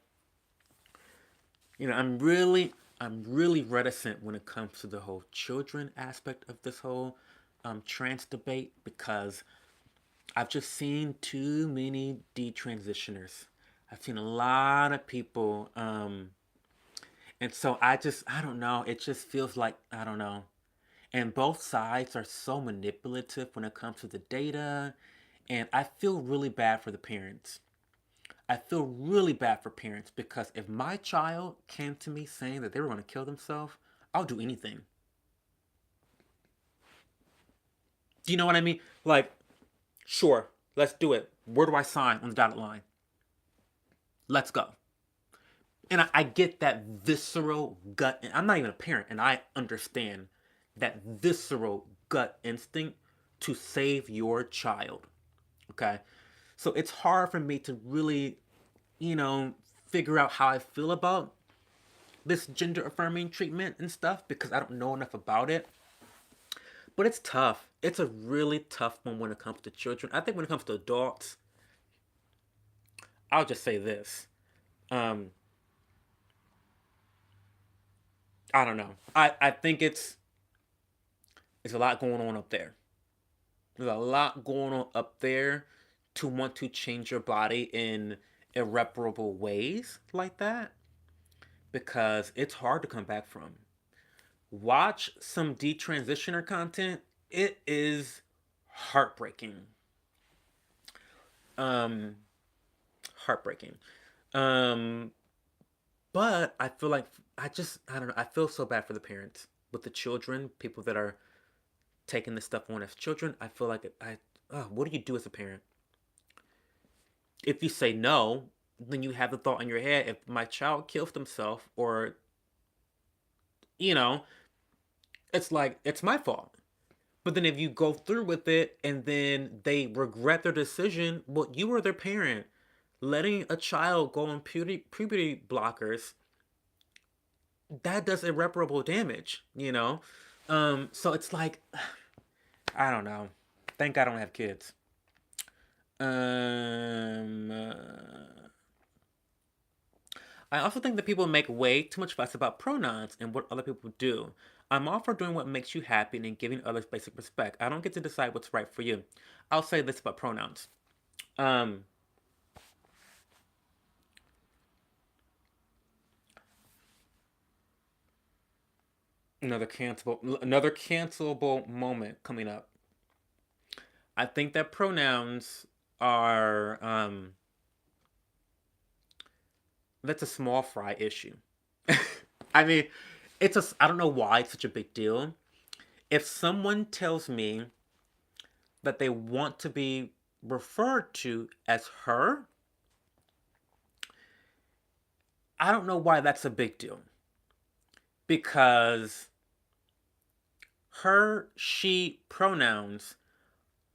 I'm really reticent when it comes to the whole children aspect of this whole trans debate because I've just seen too many detransitioners. I've seen a lot of people, and so I don't know. It just feels like I don't know. And both sides are so manipulative when it comes to the data, and I feel really bad for the parents. I feel really bad for parents because if my child came to me saying that they were going to kill themselves, I'll do anything. Do you know what I mean? Like, sure, let's do it. Where do I sign on the dotted line? Let's go. And I get that visceral gut. And I'm not even a parent, and I understand that visceral gut instinct to save your child. Okay. So it's hard for me to really, you know, figure out how I feel about this gender affirming treatment and stuff because I don't know enough about it. But it's tough. It's a really tough one when it comes to children. I think when it comes to adults, I'll just say this. Um, I don't know. I think it's a lot going on up there. There's a lot going on up there to want to change your body in irreparable ways like that because it's hard to come back from. Watch some detransitioner content. It is heartbreaking. Um, heartbreaking. Um, but I feel like I don't know. I feel so bad for the parents with the children, people that are taking this stuff on as children. I feel like what do you do as a parent? If you say no, then you have the thought in your head: if my child kills themselves, or you know, it's like it's my fault. But then if you go through with it and then they regret their decision, well, you were their parent. Letting a child go on puberty blockers, that does irreparable damage. So it's like, I don't know. Thank God I don't have kids. Um, uh, I also think that people make way too much fuss about pronouns and what other people do. I'm all for doing what makes you happy and giving others basic respect. I don't get to decide what's right for you. I'll say this about pronouns. Um, another cancelable moment coming up. I think that pronouns are that's a small fry issue. I mean, I don't know why it's such a big deal. If someone tells me that they want to be referred to as her, I don't know why that's a big deal. Because her, she pronouns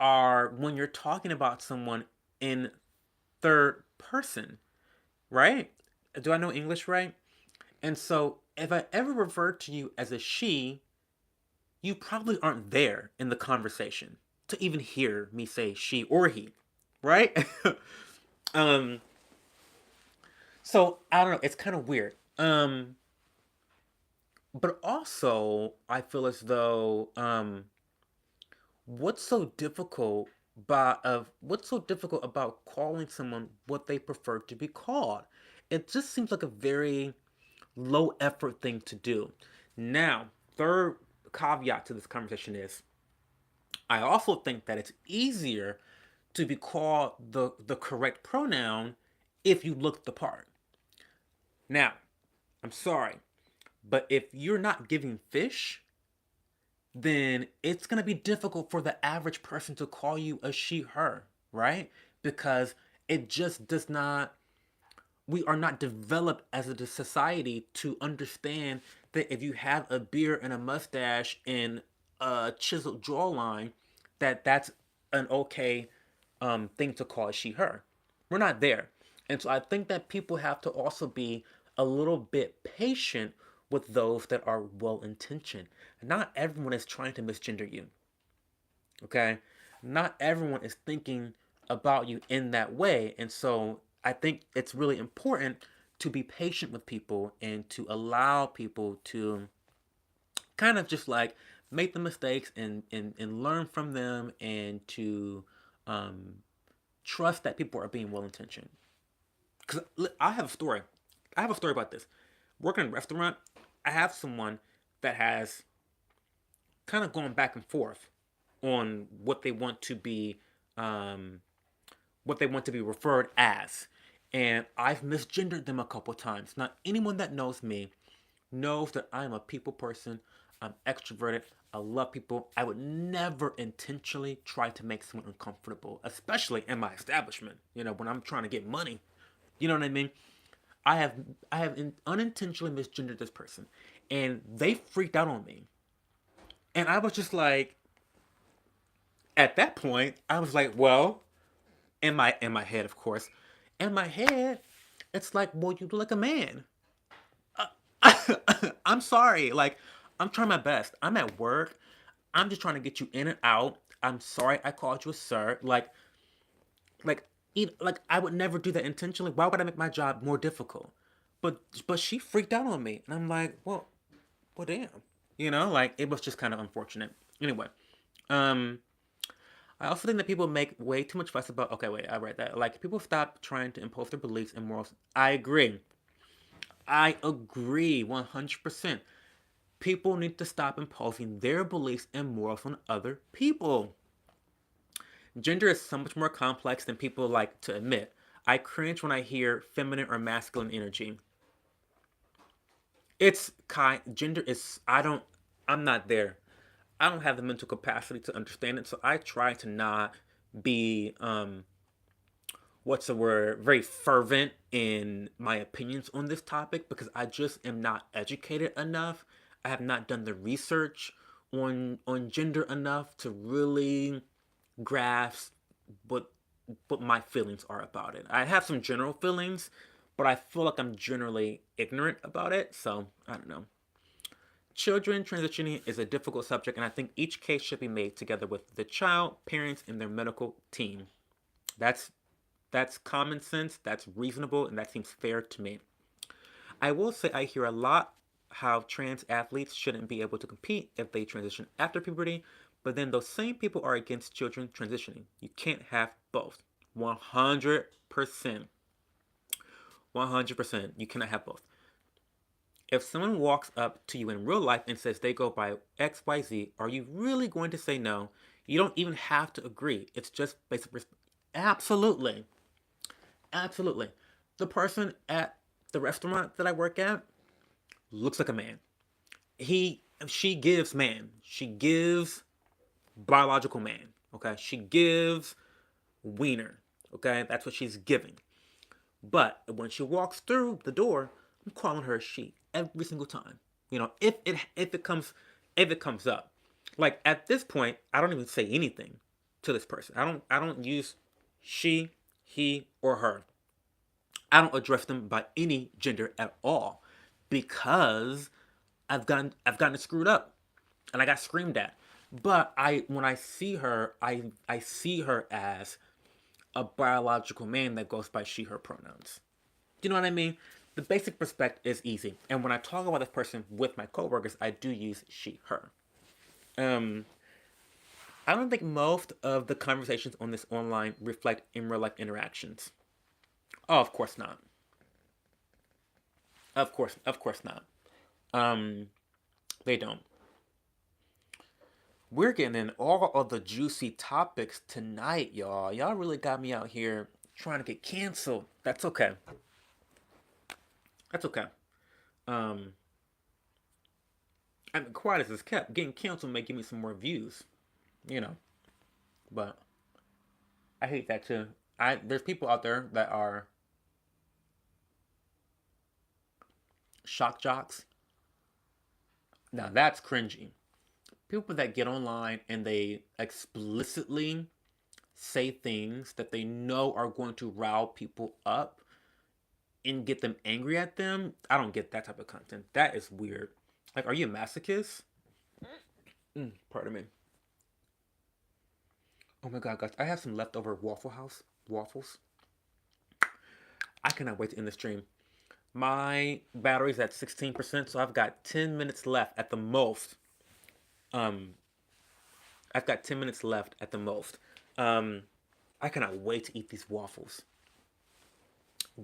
are when you're talking about someone in third person, right? Do I know English right? And so if I ever refer to you as a she, you probably aren't there in the conversation to even hear me say she or he, right? um, so I don't know. It's kind of weird. But also I feel as though what's so difficult about calling someone what they prefer to be called? It just seems like a very low effort thing to do. Now, third caveat to this conversation is I also think that it's easier to be called the correct pronoun if you look the part. Now, I'm sorry, but if you're not giving fish, then it's going to be difficult for the average person to call you a she, her, right? Because it just does not, we are not developed as a society to understand that if you have a beard and a mustache and a chiseled jawline, that's an okay thing to call a she, her. We're not there. And so I think that people have to also be a little bit patient with those that are well intentioned. Not everyone is trying to misgender you. Okay? Not everyone is thinking about you in that way. And so I think it's really important to be patient with people and to allow people to kind of just like make the mistakes and learn from them and to um, trust that people are being well intentioned. Because I have a story. I have a story about this. Working in a restaurant, I have someone that has kind of gone back and forth on um, what they want to be referred as, and I've misgendered them a couple times. Now, anyone that knows me knows that I'm a people person. I'm extroverted. I love people. I would never intentionally try to make someone uncomfortable, especially in my establishment. You know, when I'm trying to get money. You know what I mean? I have unintentionally misgendered this person, and they freaked out on me. And I was just like, at that point, I was like, well, in my head, of course, in my head, it's like, well, you look like a man. I'm sorry, like, I'm trying my best. I'm at work. I'm just trying to get you in and out. I'm sorry I called you a sir. Like, like I would never do that intentionally. Why would I make my job more difficult? But she freaked out on me, and I'm like, well, damn. You know, like it was just kind of unfortunate. Anyway, um, I also think that people make way too much fuss about. Okay, wait, I read that. Like people stop trying to impose their beliefs and morals. I agree. I agree 100%. People need to stop imposing their beliefs and morals on other people. Gender is so much more complex than people like to admit. I cringe when I hear feminine or masculine energy. It's kind gender is I'm not there. I don't have the mental capacity to understand it, so I try to not be what's the word, very fervent in my opinions on this topic because I just am not educated enough. I have not done the research on gender enough to really grasp what what my feelings are about it. I have some general feelings, but I feel like I'm generally ignorant about it, so I don't know. Children transitioning is a difficult subject, and I think each case should be made together with the child, parents, and their medical team. That's that's common sense, that's reasonable, and that seems fair to me. I will say I hear a lot how trans athletes shouldn't be able to compete if they transition after puberty, but then those same people are against children transitioning. You can't have both. 100%. 100%. You cannot have both. If someone walks up to you in real life and says they go by XYZ, are you really going to say no? You don't even have to agree. It's just basic respect. Absolutely. Absolutely. The person at the restaurant that I work at looks like a man. She gives man. She gives biological man. Okay? She gives wiener. Okay? That's what she's giving. But when she walks through the door, I'm calling her she every single time. If it comes up. Like at this point, I don't even say anything to this person. I don't use she, he, or her. I don't address them by any gender at all because I've gotten it screwed up and I got screamed at. But I when I see her, I see her as a biological man that goes by she her pronouns. Do you know what I mean? The basic respect is easy. And when I talk about this person with my coworkers, I do use she her. Um I don't think most of the conversations on this online reflect in real life interactions. Oh, of course not. Of course not. Um, they don't. We're getting in all of the juicy topics tonight, y'all. Y'all really got me out here trying to get canceled. That's okay. That's okay. Um, I'm quiet as it's kept. Getting canceled may give me some more views, you know. But I hate that too. There's people out there that are shock jocks. Now that's cringy. People that get online and they explicitly say things that they know are going to rile people up and get them angry at them. I don't get that type of content. That is weird. Like, are you a masochist? Pardon me. Oh my god, guys, I have some leftover Waffle House waffles. I cannot wait to end the stream. My battery's at 16%, so I've got 10 minutes left at the most. Um, I've got 10 minutes left at the most. Um, I cannot wait to eat these waffles.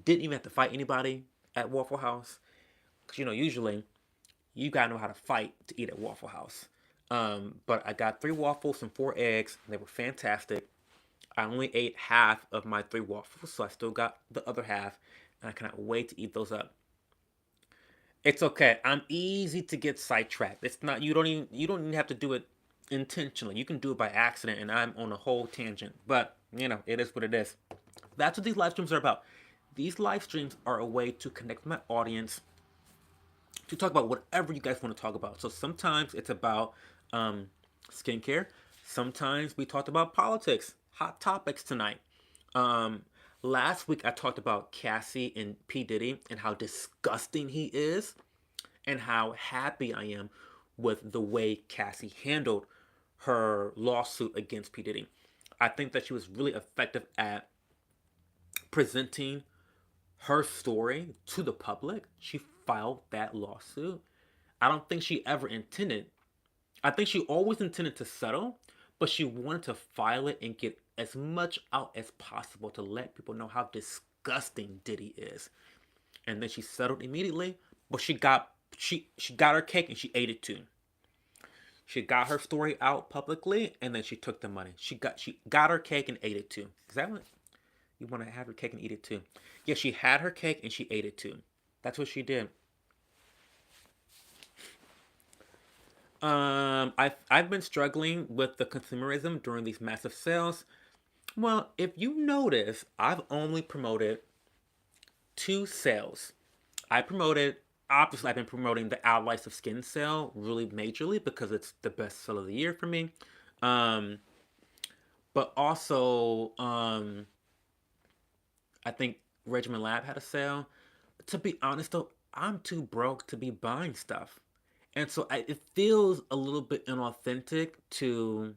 Didn't even have to fight anybody at Waffle House. Because, usually you gotta know how to fight to eat at Waffle House. But I got 3 waffles and 4 eggs. They were fantastic. I only ate half of my 3 waffles, so I still got the other half, and I cannot wait to eat those up. It's okay. I'm easy to get sidetracked. It's not you don't even have to do it intentionally. You can do it by accident, and I'm on a whole tangent. But it is what it is. That's what these live streams are about. These live streams are a way to connect with my audience, to talk about whatever you guys want to talk about. So sometimes it's about skincare. Sometimes we talked about politics, hot topics tonight. Um, Last week I talked about Cassie and P Diddy and how disgusting he is, and how happy I am with the way Cassie handled her lawsuit against P Diddy. I think that she was really effective at presenting her story to the public. She filed that lawsuit. I don't think she ever intended, I think she always intended to settle, but she wanted to file it and get as much out as possible to let people know how disgusting Diddy is. And then she settled immediately, but she got her cake and she ate it too. She got her story out publicly and then she took the money. She got her cake and ate it too. Is that what you want to have your cake and eat it too? Yeah, she had her cake and she ate it too. That's what she did. I've been struggling with the consumerism during these massive sales. Well, if you notice, I've only promoted 2 sales. I promoted Obviously I've been promoting the Allies of Skin sale really majorly because it's the best sale of the year for me. Um, but also I think Regimen Lab had a sale. To be honest though, I'm too broke to be buying stuff. And so it feels a little bit inauthentic to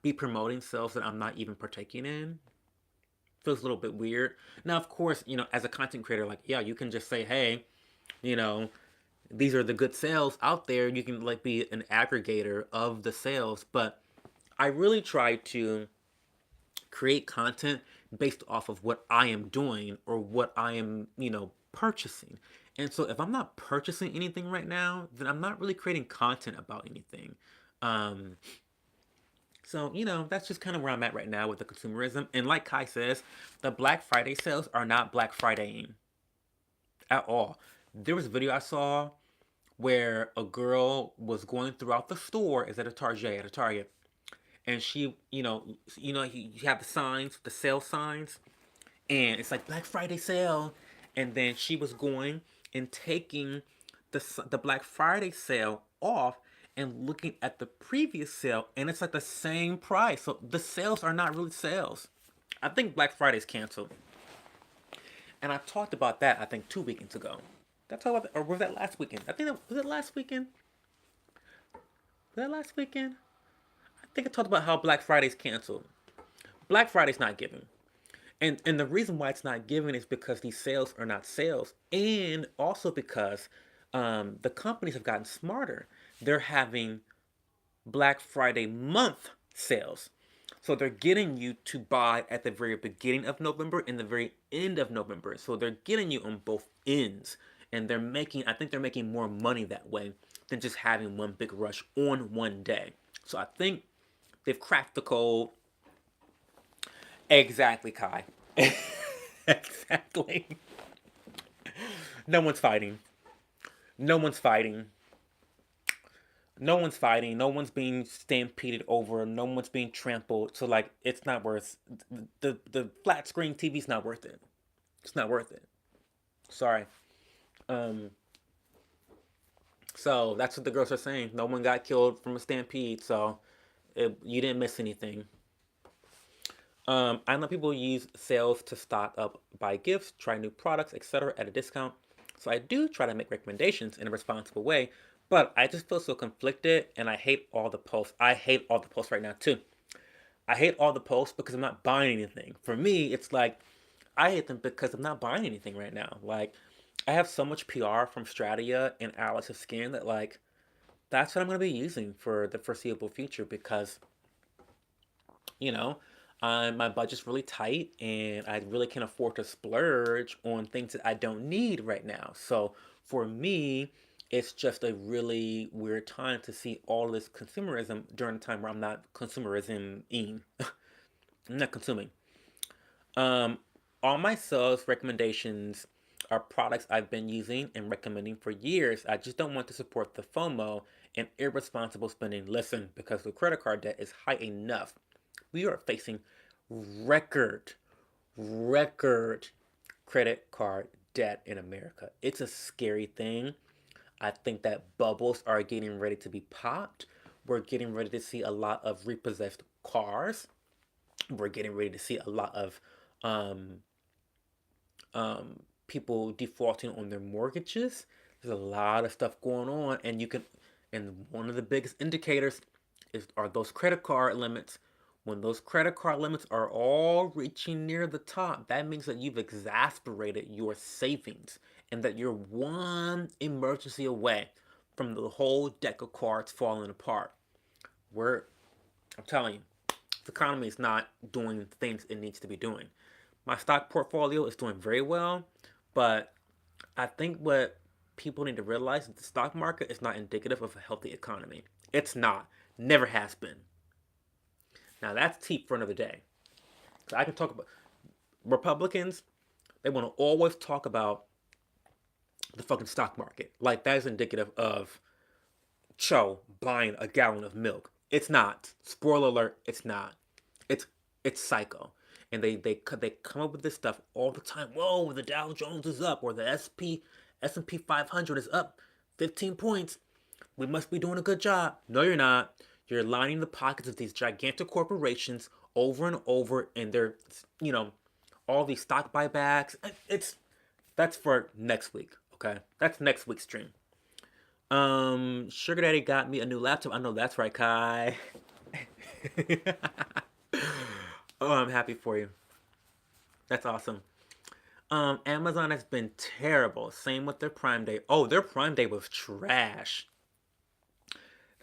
be promoting sales that I'm not even partaking in. Feels a little bit weird. Now, of course, as a content creator, like, yeah, you can just say, hey, you know, these are the good sales out there. You can like be an aggregator of the sales, but I really try to create content based off of what I am doing or what I am, purchasing. And so if I'm not purchasing anything right now, then I'm not really creating content about anything. Um, So, that's just kind of where I'm at right now with the consumerism. And like Kai says, the Black Friday sales are not Black Fridaying at all. There was a video I saw where a girl was going throughout the store, is at a Target, and she, you have the signs, the sale signs, and it's like Black Friday sale, and then she was going and taking the Black Friday sale off and looking at the previous sale, and it's like the same price. So the sales are not really sales. I think Black Friday's canceled, and I talked about that. I think 2 weekends ago. Did I talk about that, or was that last weekend? I think that was it last weekend. Was that last weekend? I think I talked about how Black Friday's canceled. Black Friday's not giving. And the reason why it's not given is because these sales are not sales, and also because the companies have gotten smarter. They're having Black Friday month sales, so they're getting you to buy at the very beginning of November and the very end of November. So they're getting you on both ends, and I think they're making more money that way than just having one big rush on one day. So I think they've cracked the code. Exactly, Kai. Exactly. No one's fighting. No one's fighting. No one's fighting. No one's being stampeded over. No one's being trampled. So like, it's not worth the flat screen TV's not worth it. It's not worth it. Sorry. Um. So that's what the girls are saying. No one got killed from a stampede. So you didn't miss anything. I know people use sales to stock up, buy gifts, try new products, etc. at a discount. So I do try to make recommendations in a responsible way, but I just feel so conflicted and I hate all the posts. I hate all the posts right now too. I hate all the posts because I'm not buying anything. For me, it's like I hate them because I'm not buying anything right now. Like I have so much PR from Stratia and Alice of Skin that like that's what I'm gonna be using for the foreseeable future because you know, my budget's really tight and I really can't afford to splurge on things that I don't need right now. So for me, it's just a really weird time to see all this consumerism during a time where I'm not consumerism-ing. I'm not consuming. Um, all my sales recommendations are products I've been using and recommending for years. I just don't want to support the FOMO and irresponsible spending. Listen, because the credit card debt is high enough. We are facing record, record credit card debt in America. It's a scary thing. I think that bubbles are getting ready to be popped. We're getting ready to see a lot of repossessed cars. We're getting ready to see a lot of um, people defaulting on their mortgages. There's a lot of stuff going on, and one of the biggest indicators are those credit card limits. When those credit card limits are all reaching near the top, that means that you've exasperated your savings and that you're one emergency away from the whole deck of cards falling apart. We're, I'm telling you, the economy is not doing the things it needs to be doing. My stock portfolio is doing very well, but I think what people need to realize is the stock market is not indicative of a healthy economy. It's not. Never has been. Now that's tea for another day. So I can talk about Republicans. They want to always talk about the fucking stock market. Like that is indicative of Cho buying a gallon of milk. It's not. Spoiler alert, it's not. It's it's psycho. And they come up with this stuff all the time. Whoa, the Dow Jones is up, or the S&P 500 is up 15 points. We must be doing a good job. No, you're not. You're lining the pockets of these gigantic corporations over and over, and they're, you know, all these stock buybacks. That's for next week. Okay, that's next week's stream. Sugar Daddy got me a new laptop. I know that's right, Kai. Oh, I'm happy for you. That's awesome. Amazon has been terrible. Same with their Prime Day. Oh, their Prime Day was trash.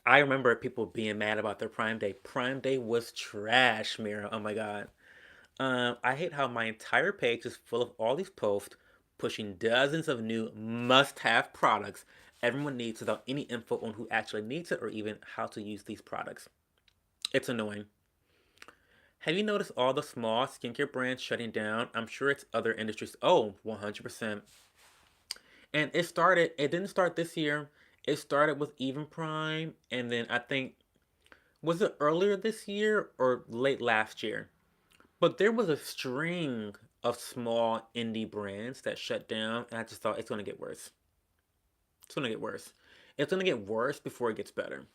I remember people being mad about their Prime Day. Prime Day was trash, Mira. Oh my god. I hate how my entire page is full of all these posts pushing dozens of new must-have products everyone needs without any info on who actually needs it or even how to use these products. It's annoying. Have you noticed all the small skincare brands shutting down? I'm sure it's other industries. Oh, 100%. And it didn't start this year. It started with Even Prime, and then I think, was it earlier this year or late last year? But there was a string of small indie brands that shut down, and I just thought it's going to get worse. It's going to get worse. It's going to get worse before it gets better,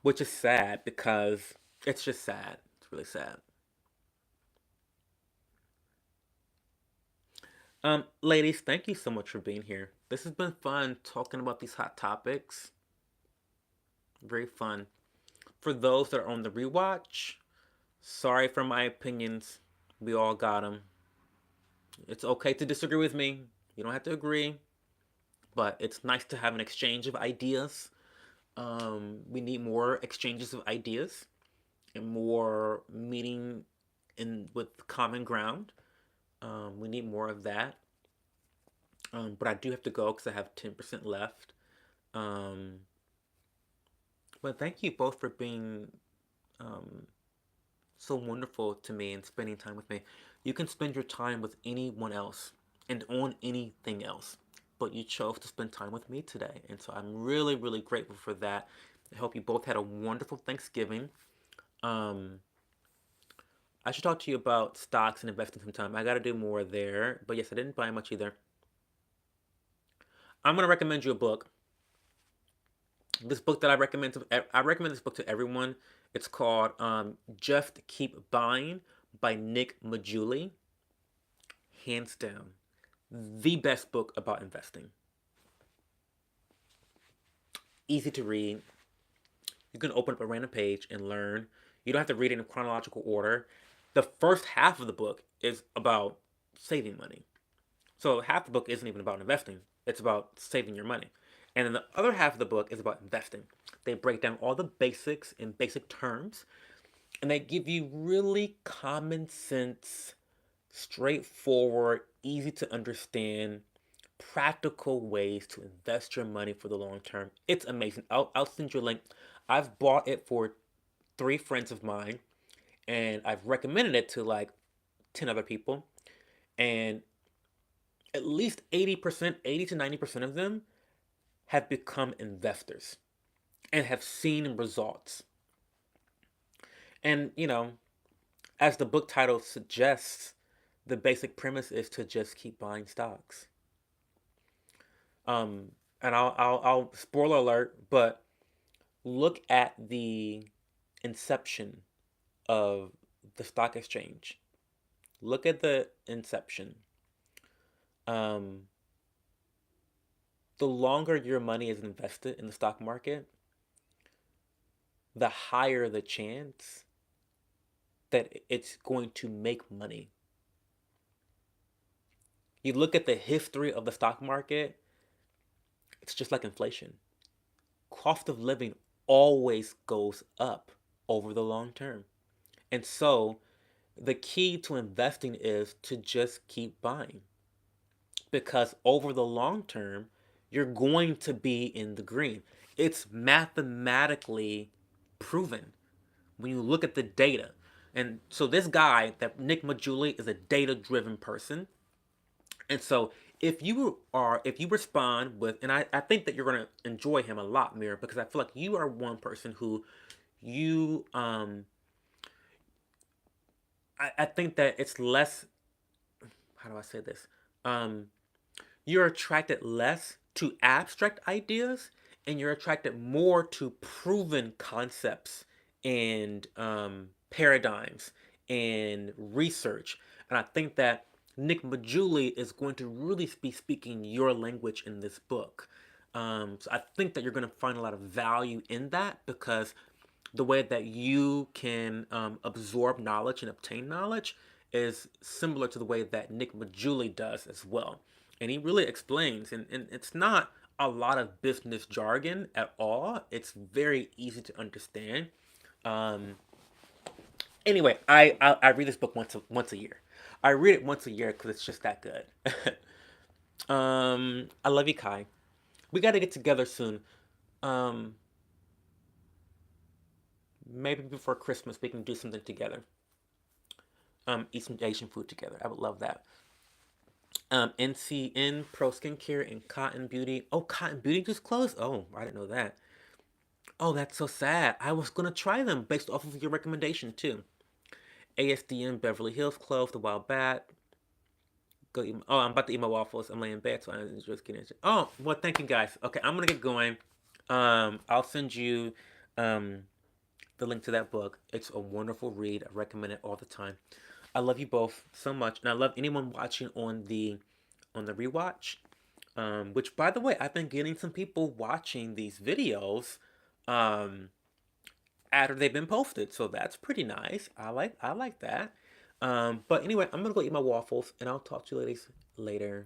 which is sad because it's just sad. It's really sad. Ladies, thank you so much for being here. This has been fun talking about these hot topics. Very fun. For those that are on the rewatch, sorry for my opinions. We all got them. It's okay to disagree with me. You don't have to agree, but it's nice to have an exchange of ideas. We need more exchanges of ideas and more meeting in with common ground. We need more of that. But I do have to go because I have 10% left. Um, but thank you both for being um, so wonderful to me and spending time with me. You can spend your time with anyone else and on anything else, but you chose to spend time with me today. And so I'm really, really grateful for that. I hope you both had a wonderful Thanksgiving. Um, I should talk to you about stocks and investing sometime. I got to do more there. But yes, I didn't buy much either. I'm going to recommend you a book. This book that I recommend this book to everyone. It's called Just Keep Buying by Nick Majuli. Hands down, the best book about investing. Easy to read. You can open up a random page and learn. You don't have to read it in chronological order. The first half of the book is about saving money. So half the book isn't even about investing. It's about saving your money. And then the other half of the book is about investing. They break down all the basics in basic terms, and they give you really common sense, straightforward, easy to understand, practical ways to invest your money for the long term. It's amazing. I'll send you a link. I've bought it for three friends of mine, and I've recommended it to like 10 other people. And at least 80%, 80 to 90% of them have become investors and have seen results. And, as the book title suggests, the basic premise is to just keep buying stocks. Um, and I'll spoiler alert, but look at the inception of the stock exchange. Look at the inception. Um, the longer your money is invested in the stock market, the higher the chance that it's going to make money. You look at the history of the stock market, it's just like inflation. Cost of living always goes up over the long term. And so the key to investing is to just keep buying because over the long term, you're going to be in the green. It's mathematically proven when you look at the data. And so this guy, that Nick Majuli, is a data-driven person. And so if you respond with, and I think that you're gonna enjoy him a lot, Mira, because I feel like you are one person who you I think that it's less, how do I say this? Um you're attracted less to abstract ideas and you're attracted more to proven concepts and paradigms and research. And I think that Nick Majuli is going to really be speaking your language in this book. So I think that you're going to find a lot of value in that because the way that you can absorb knowledge and obtain knowledge is similar to the way that Nick Majuli does as well. And he really explains, and it's not a lot of business jargon at all. It's very easy to understand. Um, anyway, I read this book once a year. I read it once a year because it's just that good. I love you, Kai. We got to get together soon. Um, maybe before Christmas we can do something together. Eat some Asian food together. I would love that. NCN Pro Skincare and Cotton Beauty. Oh, Cotton Beauty just closed. Oh, I didn't know that. Oh, that's so sad. I was gonna try them based off of your recommendation too. ASDM Beverly Hills closed a while back. Go eat. Oh, I'm about to eat my waffles. I'm laying in bed, so I'm just getting. Oh, well, thank you guys. Okay, I'm gonna get going. I'll send you um the link to that book. It's a wonderful read. I recommend it all the time. I love you both so much, and I love anyone watching on the rewatch. Which, by the way, I've been getting some people watching these videos um, after they've been posted, so that's pretty nice. I like that. But anyway, I'm gonna go eat my waffles, and I'll talk to you ladies later.